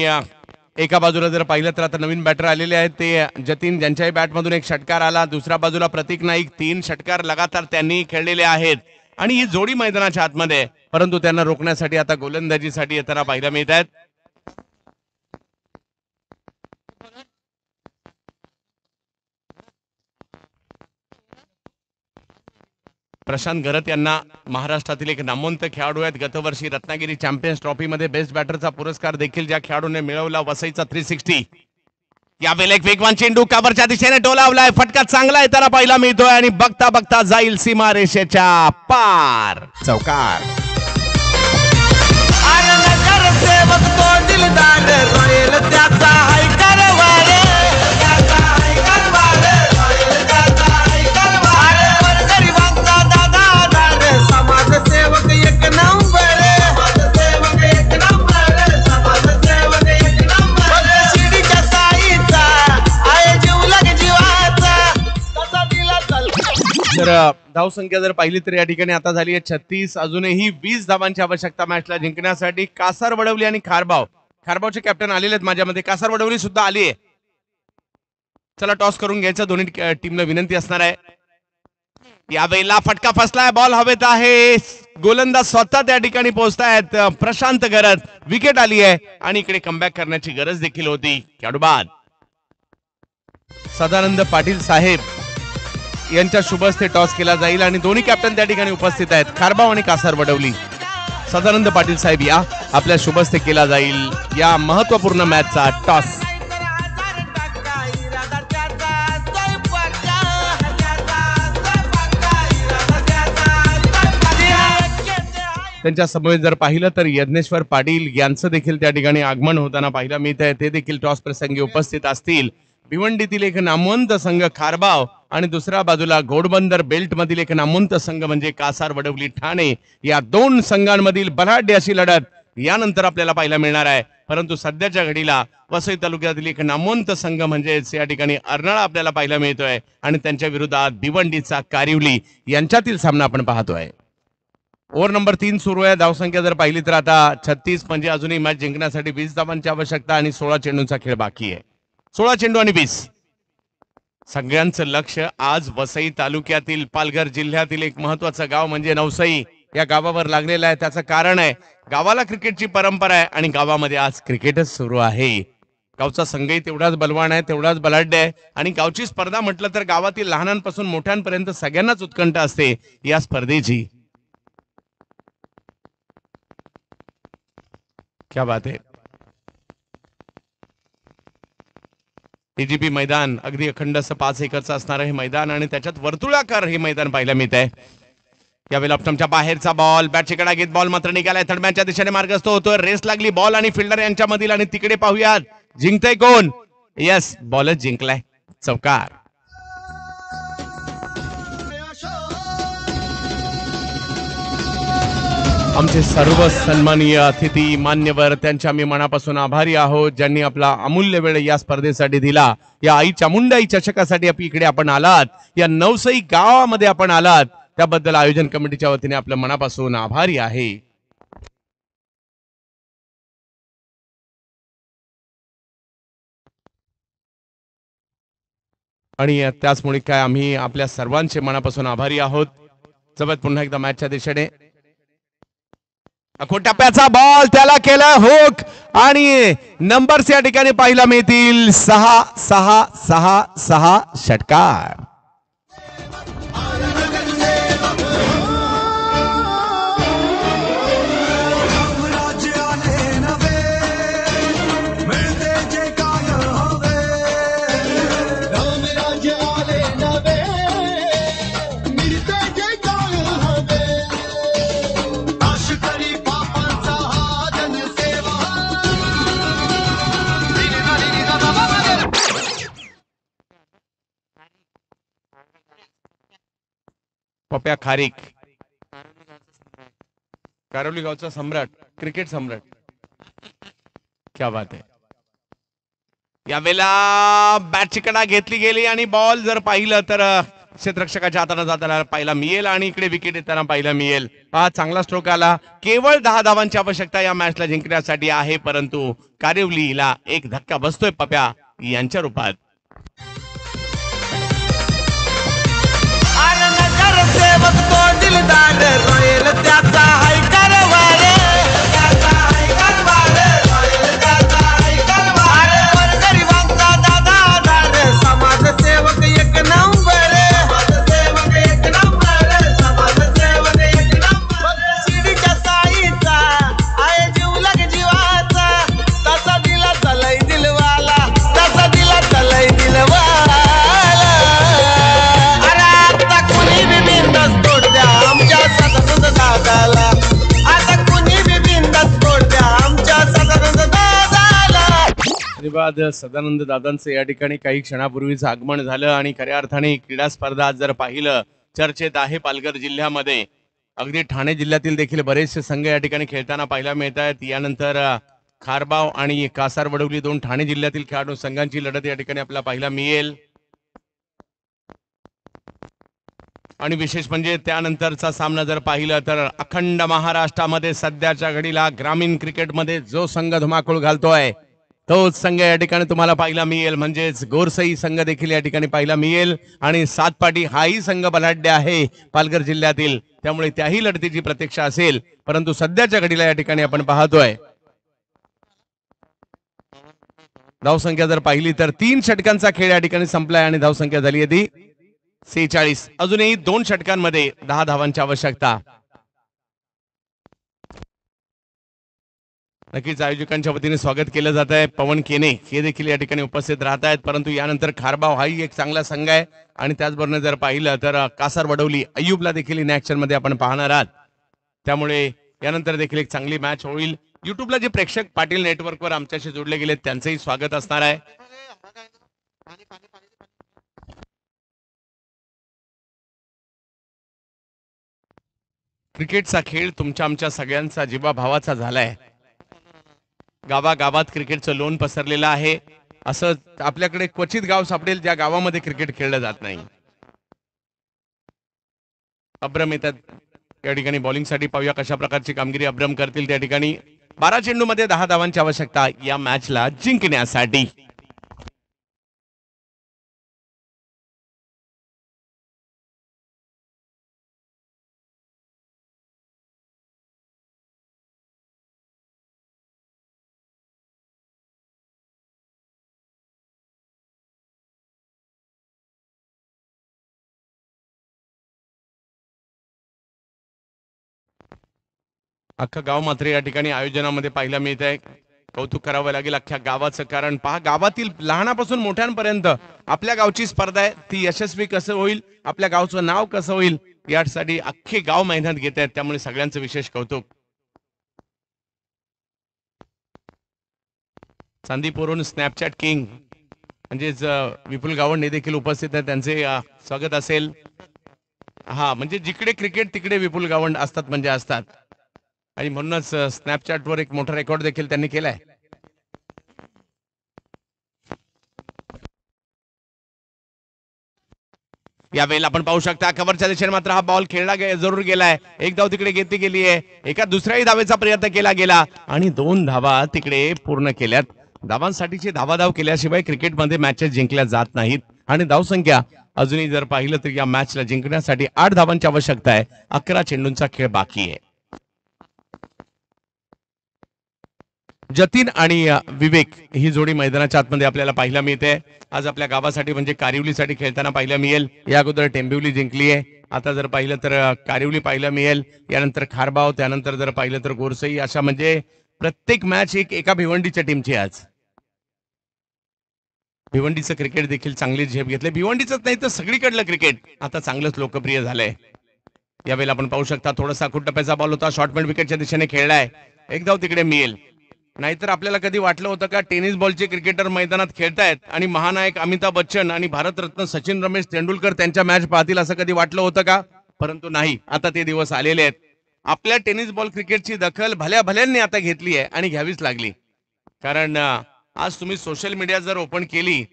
C: एका बाजूला जर पाहिलं तर आता नवीन बॅटर आलेले आहेत ते जतीन ज्यांच्याही बॅटमधून एक षटकार आला. दुसऱ्या बाजूला प्रतीक नाईक 3 षटकार लगातार त्यांनी खेळलेले आहेत आणि ही जोडी मैदानाच्या आतमध्ये परंतु त्यांना रोखण्यासाठी आता गोलंदाजीसाठी येताना पाहायला मिळत आहेत. प्रशांत गरत यांना महाराष्ट्रातील एक नामवंत खेळाडू आहेत. गतवर्षी रत्नागिरी चॅम्पियन्स ट्रॉफी मध्ये बेस्ट बॅटरचा पुरस्कार देखील ज्या खेळाडूने मिळवला वसईचा 360. यावेळेला एक वेगवान चेंडू काबरच्या दिशेने डोलावलाय. फटका चांगला येताना पाहायला मिळतोय आणि बघता बघता जाईल सीमारेषेच्या पार. चौकार. तर धावसंख्या जर पाहिली तर या ठिकाणी आता झाली आहे 36. अजूनही 20 धावांची आवश्यकता मॅचला जिंकण्यासाठी. कासार वडवली आणि खारबाव. खारबावचे कॅप्टन आलेले आहेत माझ्यामध्ये. कासार वडवली सुद्धा आली आहे. चला टॉस करून घ्यायचा दोन्ही टीमला विनंती असणार आहे. यावेळेला फटका फसलाय. बॉल हवेत आहे. गोलंदाज स्वतः त्या ठिकाणी पोहोचतायत. प्रशांत गरत. विकेट आली आहे आणि इकडे कमबॅक करण्याची गरज देखील होती. खेळाडू बाद. सदानंद पाटील साहेब यांच्या शुभ हस्ते टॉस केला जाईल आणि दोन्ही कॅप्टन त्या ठिकाणी उपस्थित आहेत. खारबाव आणि कासार वडवली. सदानंद पाटील साहेब या आपल्या शुभ हस्ते केला जाईल या महत्वपूर्ण मॅचचा टॉस. त्यांच्या समोर जर पाहिलं तर यज्ञेश्वर पाटील यांचं देखील त्या ठिकाणी आगमन होताना पाहायला मिळत आहे. ते देखील टॉस प्रसंगी उपस्थित असतील. भिवंडीतील एक नामवंत संघ खारबाव आणि दुसऱ्या बाजूला घोडबंदर बेल्ट मधील एक नामवंत संघ म्हणजे कासार वडवली ठाणे. या दोन संघांमधील बलाढ्य अशी लढत यानंतर आपल्याला पाहायला मिळणार आहे. परंतु सध्याच्या घडीला वसई तालुक्यातील एक नामवंत संघ म्हणजेच या ठिकाणी अर्नाळा आपल्याला पाहायला मिळतोय आणि त्यांच्या विरोधात भिवंडीचा कारिवली यांच्यातील सामना आपण पाहतोय. ओव्हर नंबर 3 सुरू आहे. धावसंख्या जर पाहिली तर आता 36 म्हणजे अजूनही मॅच जिंकण्यासाठी 20 धावांची आवश्यकता आणि 16 चेंडूंचा खेळ बाकी आहे. 16 चेंडू आणि 20. सगळ्यांचं लक्ष आज वसई तालुक्यातील पालघर जिल्ह्यातील एक महत्वाचं गाव म्हणजे नवसई या गावावर लागलेलं आहे. त्याचं कारण आहे गावाला क्रिकेटची परंपरा आहे आणि गावामध्ये आज क्रिकेटच सुरू आहे. गावचा संघही तेवढाच बलवान आहे, तेवढाच बलाढ्य आहे आणि गावची स्पर्धा म्हटलं तर गावातील लहानांपासून मोठ्यांपर्यंत सगळ्यांनाच उत्कंठ असते या स्पर्धेची. क्या बात है. एजीपी मैदान अगदी अखंड असं 5 एकरचं असणारं हे मैदान आणि त्याच्यात वर्तुळाकार हे मैदान पाहायला मिळत आहे. यावेळेला ऑप्टमच्या बाहेरचा बॉल बॅटची कडा घेत बॉल मात्र निघालाय. थर्डमॅनच्या दिशेने मार्गस्थ होतोय. रेस लागली बॉल आणि फिल्डर यांच्यामधील आणि तिकडे पाहूयात जिंकतय कोण. यस बॉलच जिंकलाय. चौकार. आमचे सर्व सन्माननीय अतिथी मान्यवर त्यांच्या मी मनापासून आभारी आहोत ज्यांनी आपला अमूल्य वेळ या स्पर्धेसाठी दिला. या आई चामुंडाई चषकासाठी इकडे आपण आलात, या नवसई गावामध्ये आपण आलात, त्याबद्दल आयोजन कमिटीच्या वतीने आपल्या मनापासून आभारी आहे. आणि त्याचमुळे काय आम्ही आपल्या सर्वांचे मनापासून आभारी आहोत. जबत पुन्हा एकदा मॅचच्या दिशेने टप्प्याचा बॉल त्याला केलं हुक आणि नंबर्स या ठिकाणी पाहायला मिळतील 6-6-6-6 षटकार. पप्या खारीक, कारवली गावचा सम्राट, क्रिकेट सम्राट. क्या बात आहे. यावेळेला बॅटची कडा घेतली गेली आणि बॉल जर पाहिलं तर क्षेत्ररक्षकाच्या हाताने जाताना पाहायला मिळेल आणि इकडे विकेट येताना पाहायला मिळेल. हा चांगला स्ट्रोक आला. केवळ 10 धावांची आवश्यकता या मॅचला जिंकण्यासाठी आहे, परंतु कारिवलीला एक धक्का बसतोय पप्या यांच्या रूपात.
D: सेवक तो दिलदार रोयल त्याचा हाय कारभार, त्याचा हाय कारभार, रोयल त्याचा हाय कारभार. गरिबांचा दादा दार, समाजसेवक एक नंबर, समाजसेवक एक नंबर, समाजसेवक एक नंबर. शिडीच्या साईचा आहे जीवलग जीवाचा, तसा दिला चलई दिलवाला, तसा दिला चलई दिलवाला.
C: धन्यवाद. सदानंद दादांचं या ठिकाणी काही क्षणापूर्वीच आगमन झालं आणि खऱ्या अर्थाने क्रीडा स्पर्धा जर पाहिलं चर्चेत आहे पालघर जिल्ह्यामध्ये. अगदी ठाणे जिल्ह्यातील देखील बरेचसे संघ या ठिकाणी खेळताना पाहायला मिळत आहेत. यानंतर खारबाव आणि कासार वडवली 2 ठाणे जिल्ह्यातील खेळाडू संघांची लढत या ठिकाणी आपल्याला पाहायला मिळेल. आणि विशेष म्हणजे त्यानंतरचा सामना जर पाहिलं तर अखंड महाराष्ट्रामध्ये सध्याच्या घडीला ग्रामीण क्रिकेटमध्ये जो संघ धुमाकूळ घालतोय तोच संघ या ठिकाणी तुम्हाला पाहायला मिळेल. म्हणजेच गोरसई संघ देखील या ठिकाणी पाहायला मिळेल आणि सातपाटी हाही संघ बलाढ्य आहे पालघर जिल्ह्यातील, त्यामुळे त्याही लढतीची प्रतीक्षा असेल. परंतु सध्याच्या घडीला या ठिकाणी आपण पाहतोय धावसंख्या जर पाहिली तर 3 षटकांचा खेळ या ठिकाणी संपलाय आणि धावसंख्या झाली आहे ती 46. अजूनही 2 षटकांमध्ये 10 धावांची आवश्यकता. नक्कीच आयोजकांच्या वतीने स्वागत केलं जात आहे. पवन केने हे देखील या ठिकाणी उपस्थित राहत आहेत. परंतु यानंतर खारबाव हाही एक चांगला संघ आहे आणि त्याचबरोबर जर पाहिलं तर कासार वडवली अय्यूबला देखील इन ऍक्शन मध्ये आपण पाहणार आहात. त्यामुळे यानंतर देखील एक चांगली मॅच होईल. युट्यूबला जे प्रेक्षक पाटील नेटवर्कवर आमच्याशी जोडले गेले त्यांचंही स्वागत असणार आहे. क्रिकेटचा खेळ तुमच्या आमच्या सगळ्यांचा जीवाभावाचा झालाय. गावागावात क्रिकेटचं लोण पसरलेलं आहे. असं आपल्याकडे क्वचित गाव सापडेल ज्या गावामध्ये क्रिकेट खेळलं जात नाही. अब्रम येतात या ठिकाणी बॉलिंगसाठी. पाहूया कशा प्रकारची कामगिरी अब्रम करतील त्या ठिकाणी. 12 चेंडूमध्ये 10 धावांची आवश्यकता या मॅचला जिंकण्यासाठी. अख्खं गाव मात्र या ठिकाणी आयोजनामध्ये पाहायला मिळत आहे. कौतुक करावं लागेल अख्ख्या गावाचं. कारण पहा गावातील लहानापासून मोठ्यांपर्यंत आपल्या गावची स्पर्धा आहे ती यशस्वी कसं होईल, आपल्या गावचं नाव कसं होईल यासाठी अख्खे गाव मेहनत घेत आहेत. त्यामुळे सगळ्यांचं विशेष कौतुक. चांदीपूरहून स्नॅपचॅट किंग म्हणजेच विपुल गावंडे देखील उपस्थित आहेत. त्यांचे स्वागत असेल. हा म्हणजे जिकडे क्रिकेट तिकडे विपुल गावंड असतात म्हणजे असतात आणि म्हणूनच स्नॅपचॅटवर एक मोठा रेकॉर्ड देखील त्यांनी केलाय. यावेळेला आपण पाहू शकता कव्हरच्या दिशेने मात्र हा बॉल खेळला जरूर गेलाय. एक धाव तिकडे घेतली गेली आहे. एका दुसऱ्याही धावेचा प्रयत्न केला गेला आणि 2 धावा तिकडे पूर्ण केल्यात. धावांसाठीची धावाधाव केल्याशिवाय क्रिकेटमध्ये मॅचेस जिंकल्या जात नाहीत आणि धावसंख्या अजूनही जर पाहिलं तर या मॅचला जिंकण्यासाठी 8 धावांची आवश्यकता आहे. 11 चेंडूंचा खेळ बाकी आहे. जतीन आणि विवेक ही जोडी मैदानाच्या आतमध्ये आपल्याला पाहायला मिळते. आज आपल्या गावासाठी म्हणजे कारिवलीसाठी खेळताना पाहायला मिळेल. या अगोदर टेंबिवली जिंकली आहे. आता जर पाहिलं तर कारिवली पाहायला मिळेल, यानंतर खारबाव, त्यानंतर जर पाहिलं तर गोरसई. अशा म्हणजे प्रत्येक मॅच एका भिवंडीच्या टीमची. आज भिवंडीचं क्रिकेट देखील चांगली झेप घेतली. भिवंडीच नाही तर सगळीकडलं क्रिकेट आता चांगलंच लोकप्रिय झालंय. यावेळेला आपण पाहू शकता थोडासा टप्प्याचा बॉल होता, शॉर्टमॅन विकेटच्या दिशेने खेळलाय. एक धाव तिकडे मिळेल. नाहीतर आपल्याला कधी वाटलं होतं का टेनिस बॉलचे क्रिकेटर मैदानात खेळतायत आणि महानायक अमिताभ बच्चन आणि भारतरत्न सचिन रमेश तेंडुलकर त्यांच्या मॅच पाहतील असं कधी वाटलं होतं का? परंतु नाही, आता ते दिवस आलेले आहेत. आपल्या टेनिस बॉल क्रिकेटची दखल भल्या भल्यांनी आता घेतली आहे आणि घ्यावीच लागली. कारण आज तुम्ही सोशल मीडिया जर ओपन केली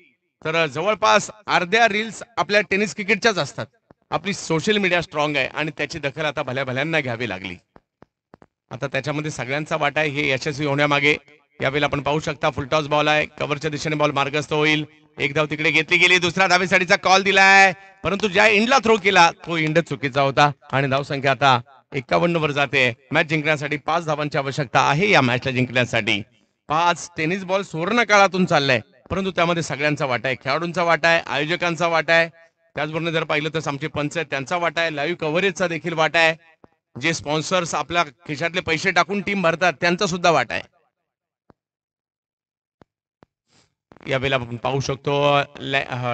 C: तर जवळपास अर्ध्या रील्स आपल्या टेनिस क्रिकेटच्याच असतात. आपली सोशल मीडिया स्ट्रॉंग आहे आणि त्याची दखल आता भल्या भल्यांना घ्यावी लागली. आता त्याच्यामध्ये सगळ्यांचा वाटा आहे हे यशस्वी होण्यामागे. यावेळेला आपण पाहू शकता फुलटॉस बॉल आहे, कव्हरच्या दिशेने बॉल मार्गस्थ होईल. एक धाव तिकडे घेतली गेली. दुसऱ्या धावेसाठीचा कॉल दिलाय, परंतु ज्या इंडला थ्रो केला तो इंड चुकीचा होता आणि धावसंख्या आता 51 वर जाते. मॅच जिंकण्यासाठी 5 धावांची आवश्यकता आहे. या मॅचला जिंकण्यासाठी 5. टेनिस बॉल सुवर्ण काळातून चाललाय, परंतु त्यामध्ये सगळ्यांचा वाटा आहे. खेळाडूंचा वाटा आहे, आयोजकांचा वाटा आहे, त्याचबरोबर जर पाहिलं तर आमचे पंच आहेत त्यांचा वाटा आहे, लाईव्ह कव्हरेजचा देखील वाटा आहे, जे स्पॉन्सर्स आपल्या खिशातले पैसे टाकून टीम भरतात त्यांचा सुद्धा वाटा आहे. यावेळेला आपण पाहू शकतो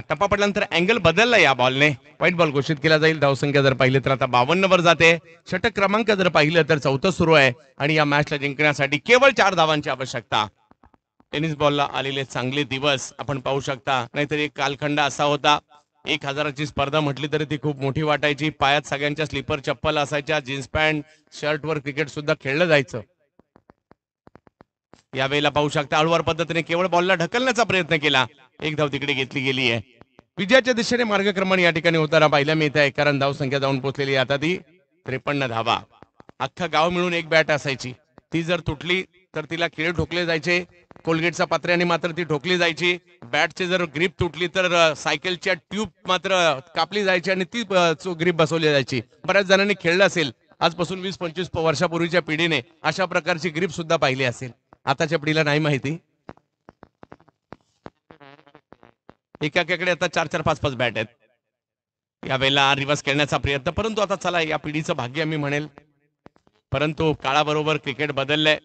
C: टप्पा पडल्यानंतर अँगल बदलला या बॉलने. व्हाईट बॉल घोषित केला जाईल. धावसंख्या जर पाहिली तर आता 52 वर जाते. षटक क्रमांक जर पाहिलं तर 4थं सुरू आहे आणि या मॅचला जिंकण्यासाठी केवळ 4 धावांची आवश्यकता. टेनिस बॉलला आलेले चांगले दिवस आपण पाहू शकता. नाहीतर एक कालखंड असा होता 1000ची स्पर्धा म्हटली तरी ती खूप मोठी वाटायची. पायात सगळ्यांच्या स्लीपर चप्पल असायच्या, जीन्स पॅन्ट शर्टवर क्रिकेट सुद्धा खेळलं जायचं. यावेळेला पाहू शकता हळूवार पद्धतीने केवळ बॉलला ढकलण्याचा प्रयत्न केला. एक धाव तिकडे घेतली गेली आहे. विजयाच्या दिशेने मार्गक्रमण या ठिकाणी होताना पाहायला मिळत आहे, कारण धावसंख्या जाऊन पोहोचलेली आता ती 53 धावा. अख्खा गाव मिळून एक बॅट असायची, ती जर तुटली तर तिला खिळे ठोकले जायचे. कोलगेटच्या पात्र्याने मात्र ती ठोकली जायची. बॅटची जर ग्रीप तुटली तर सायकलच्या ट्यूब मात्र कापली जायची आणि ती ग्रीप बसवली जायची. बऱ्याच जणांनी खेळलं असेल आजपासून 20-25 वर्षापूर्वीच्या पिढीने अशा प्रकारची ग्रीप सुद्धा पाहिली असेल. आताच्या पिढीला नाही माहिती. एकाकडे आता 4-4, 5-5 बॅट आहेत. यावेळेला रिव्हर्स खेळण्याचा प्रयत्न, परंतु आता चला या पिढीचं भाग्य मी म्हणेल. परंतु काळाबरोबर क्रिकेट बदललंय.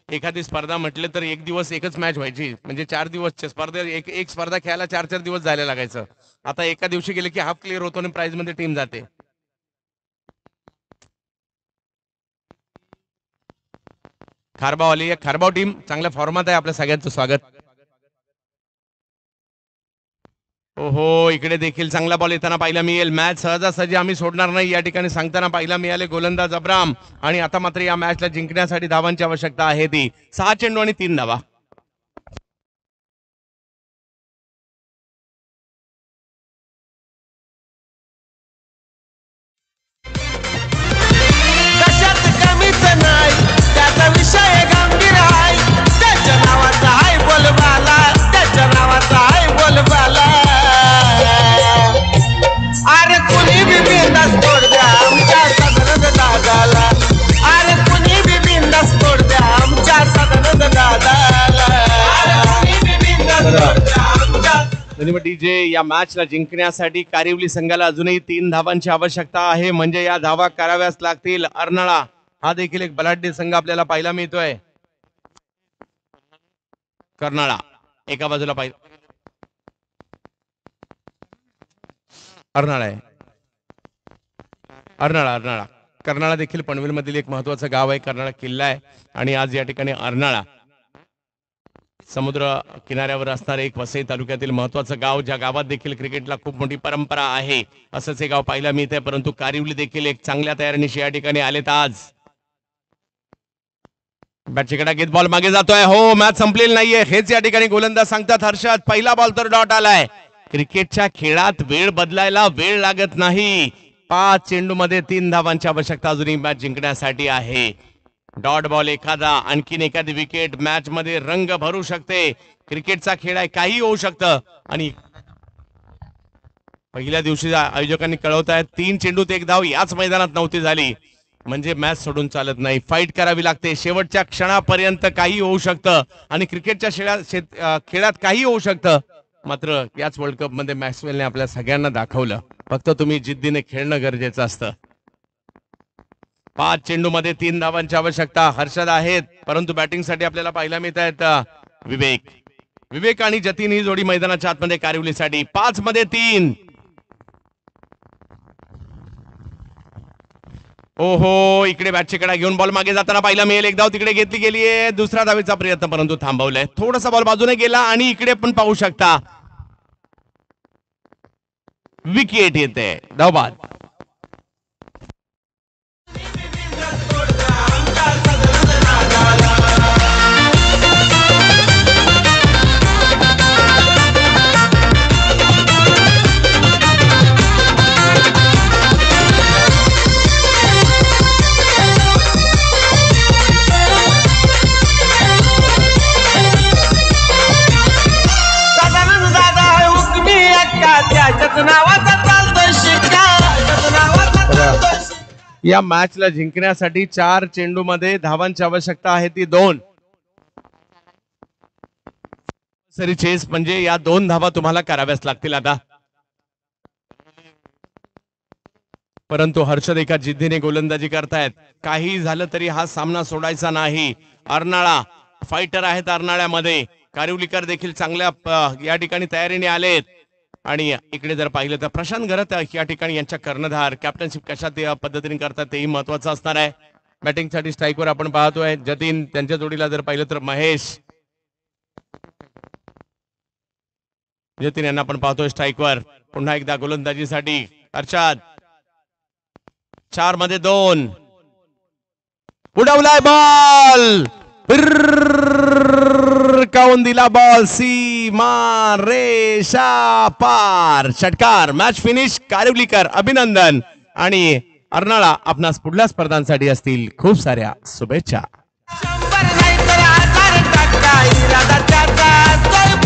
C: एखादी स्पर्धा म्हटले तर एक दिवस एकच मॅच व्हायची, म्हणजे 4 दिवसच्या स्पर्धा एक स्पर्धा खेळायला 4-4 दिवस जायला लागायचं. आता एका दिवशी गेले की हाफ क्लिअर होतो आणि प्राइज मध्ये टीम जाते. खारबाव आली आहे. खारबाव टीम चांगल्या फॉर्मात आहे. आपल्या सगळ्यांचं स्वागत. ओहो, इकडे देखील चांगला बॉल येताना पाहायला मिळेल. मॅच सहजासहजी आम्ही सोडणार नाही या ठिकाणी सांगताना पाहायला मिळाले गोलंदाज अब्राम. आणि आता मात्र या मॅचला जिंकण्यासाठी धावांची आवश्यकता आहे ती 6 चेंडू आणि 3 धावा.
D: कशात कमीच नाही, त्याचा विषय गंभीर आहे. त्याच्या नावाचा आहे बोलबाला, त्याच्या नावाचा आहे बोलबाला. अरे कुणी बी बिंदास तोड द्या आमच्या सदनद दादाला. अरे कुणी बी बिंदास तोड द्या आमच्या सदनद दादाला.
C: डीजे या मॅचला जिंकण्यासाठी कारिवली संघाला अजूनही 3 धावांची आवश्यकता आहे, म्हणजे या धावा कराव्याच लागतील. अर्नाळा हा देखील एक बलाढ्य संघ आपल्याला पाहायला मिळतोय. कर्नाळा एका बाजूला पाहिजे, अर्नाळा आहे. अर्नाळा कर्नाळा देखील पनवेल मधील एक महत्वाचं गाव आहे. कर्नाळा किल्ला आहे आणि आज या ठिकाणी अर्नाळा समुद्र किनाऱ्यावर असणारे एक वसई तालुक्यातील महत्वाचं गाव, ज्या गावात देखील क्रिकेटला खूप मोठी परंपरा आहे असंच हे गाव पाहायला मिळतंय. परंतु कारिवली देखील एक चांगल्या तयारीनिशी या ठिकाणी आलेत. आज बॅटचेकडा घेत बॉल मागे जातोय. हो, मॅच संपलेली नाहीये हेच या ठिकाणी गोलंदाज सांगतात. हर्षद पहिला बॉल तर डॉट आलाय. क्रिकेटच्या खेळात वेळ बदलायला वेळ लागत नाही. 5 चेंडू मध्ये 3 धावांची आवश्यकता अजूनही मॅच जिंकण्यासाठी आहे. डॉट बॉल एखादा, आणखीन एखादी विकेट मॅच मध्ये रंग भरू शकते. क्रिकेटचा खेळ आहे, काही होऊ शकतं. आणि पहिल्या दिवशी आयोजकांनी कळवतायत 3 चेंडूत 1 धाव याच मैदानात नव्हती झाली. म्हणजे मॅच सोडून चालत नाही, फाईट करावी लागते. शेवटच्या क्षणापर्यंत काही होऊ शकतं आणि क्रिकेटच्या खेळात काही होऊ शकतं. मात्र याच वर्ल्ड कप मध्ये मॅक्सवेलने आपल्या सगळ्यांना दाखवलं फक्त तुम्ही जिद्दीने खेळणं गरजेचं असतं. 5 चेंडूमध्ये 3 धावांची आवश्यकता. हर्षद आहेत परंतु बॅटिंगसाठी आपल्याला पाहायला मिळत आहेत विवेक आणि जतीन ही जोडी मैदानाच्या आतमध्ये कारिवलीसाठी. 5 मध्ये 3. ओहो, इकडे बॅटची कडा घेऊन बॉल मागे जाताना पाहिला मिळेल. एक धाव तिकडे घेतली गेली आहे. दुसरा धावेचा प्रयत्न परंतु थांबवलाय. थोडासा बॉल बाजूने गेला आणि इकडे पण पाहू शकता विकेट येते. धावबाद. या मॅचला जिंकण्यासाठी 4 चेंडूमध्ये धावांची आवश्यकता आहे ती 2. सरी चेस म्हणजे या 2 धावा तुम्हाला कराव्याच लागतील आता. परंतु हर्षद एका जिद्दीने गोलंदाजी करतायत. काही झालं तरी हा सामना सोडायचा नाही. अर्नाळा फायटर आहेत. अर्नाळ्यामध्ये कारिवलीकर देखील चांगल्या या ठिकाणी तयारीने आलेत. आणि इकडे जर पाहिलं तर प्रशांत घरत या ठिकाणी यांच्या कर्णधार कॅप्टनशिप कशा पद्धतीने करतात तेही महत्वाचं असणार आहे. बॅटिंगसाठी स्ट्राईकवर आपण पाहतोय जतीन. त्यांच्या जोडीला जर पाहिलं तर महेश. जतीन यांना आपण पाहतोय स्ट्राईकवर. पुन्हा एकदा गोलंदाजीसाठी हर्षद. 4 मध्ये 2. उडवलाय बॉल. काऊन दिला बॉल. सीमा रेषा पार. षटकार. Match finish. कारिवलीकर अभिनंदन. आणि अर्नाळा आपणास पुढल्या स्पर्धांसाठी असतील खूप साऱ्या शुभेच्छा.
D: 100 नाही तर 1000 टक्का इरादा त्याचा.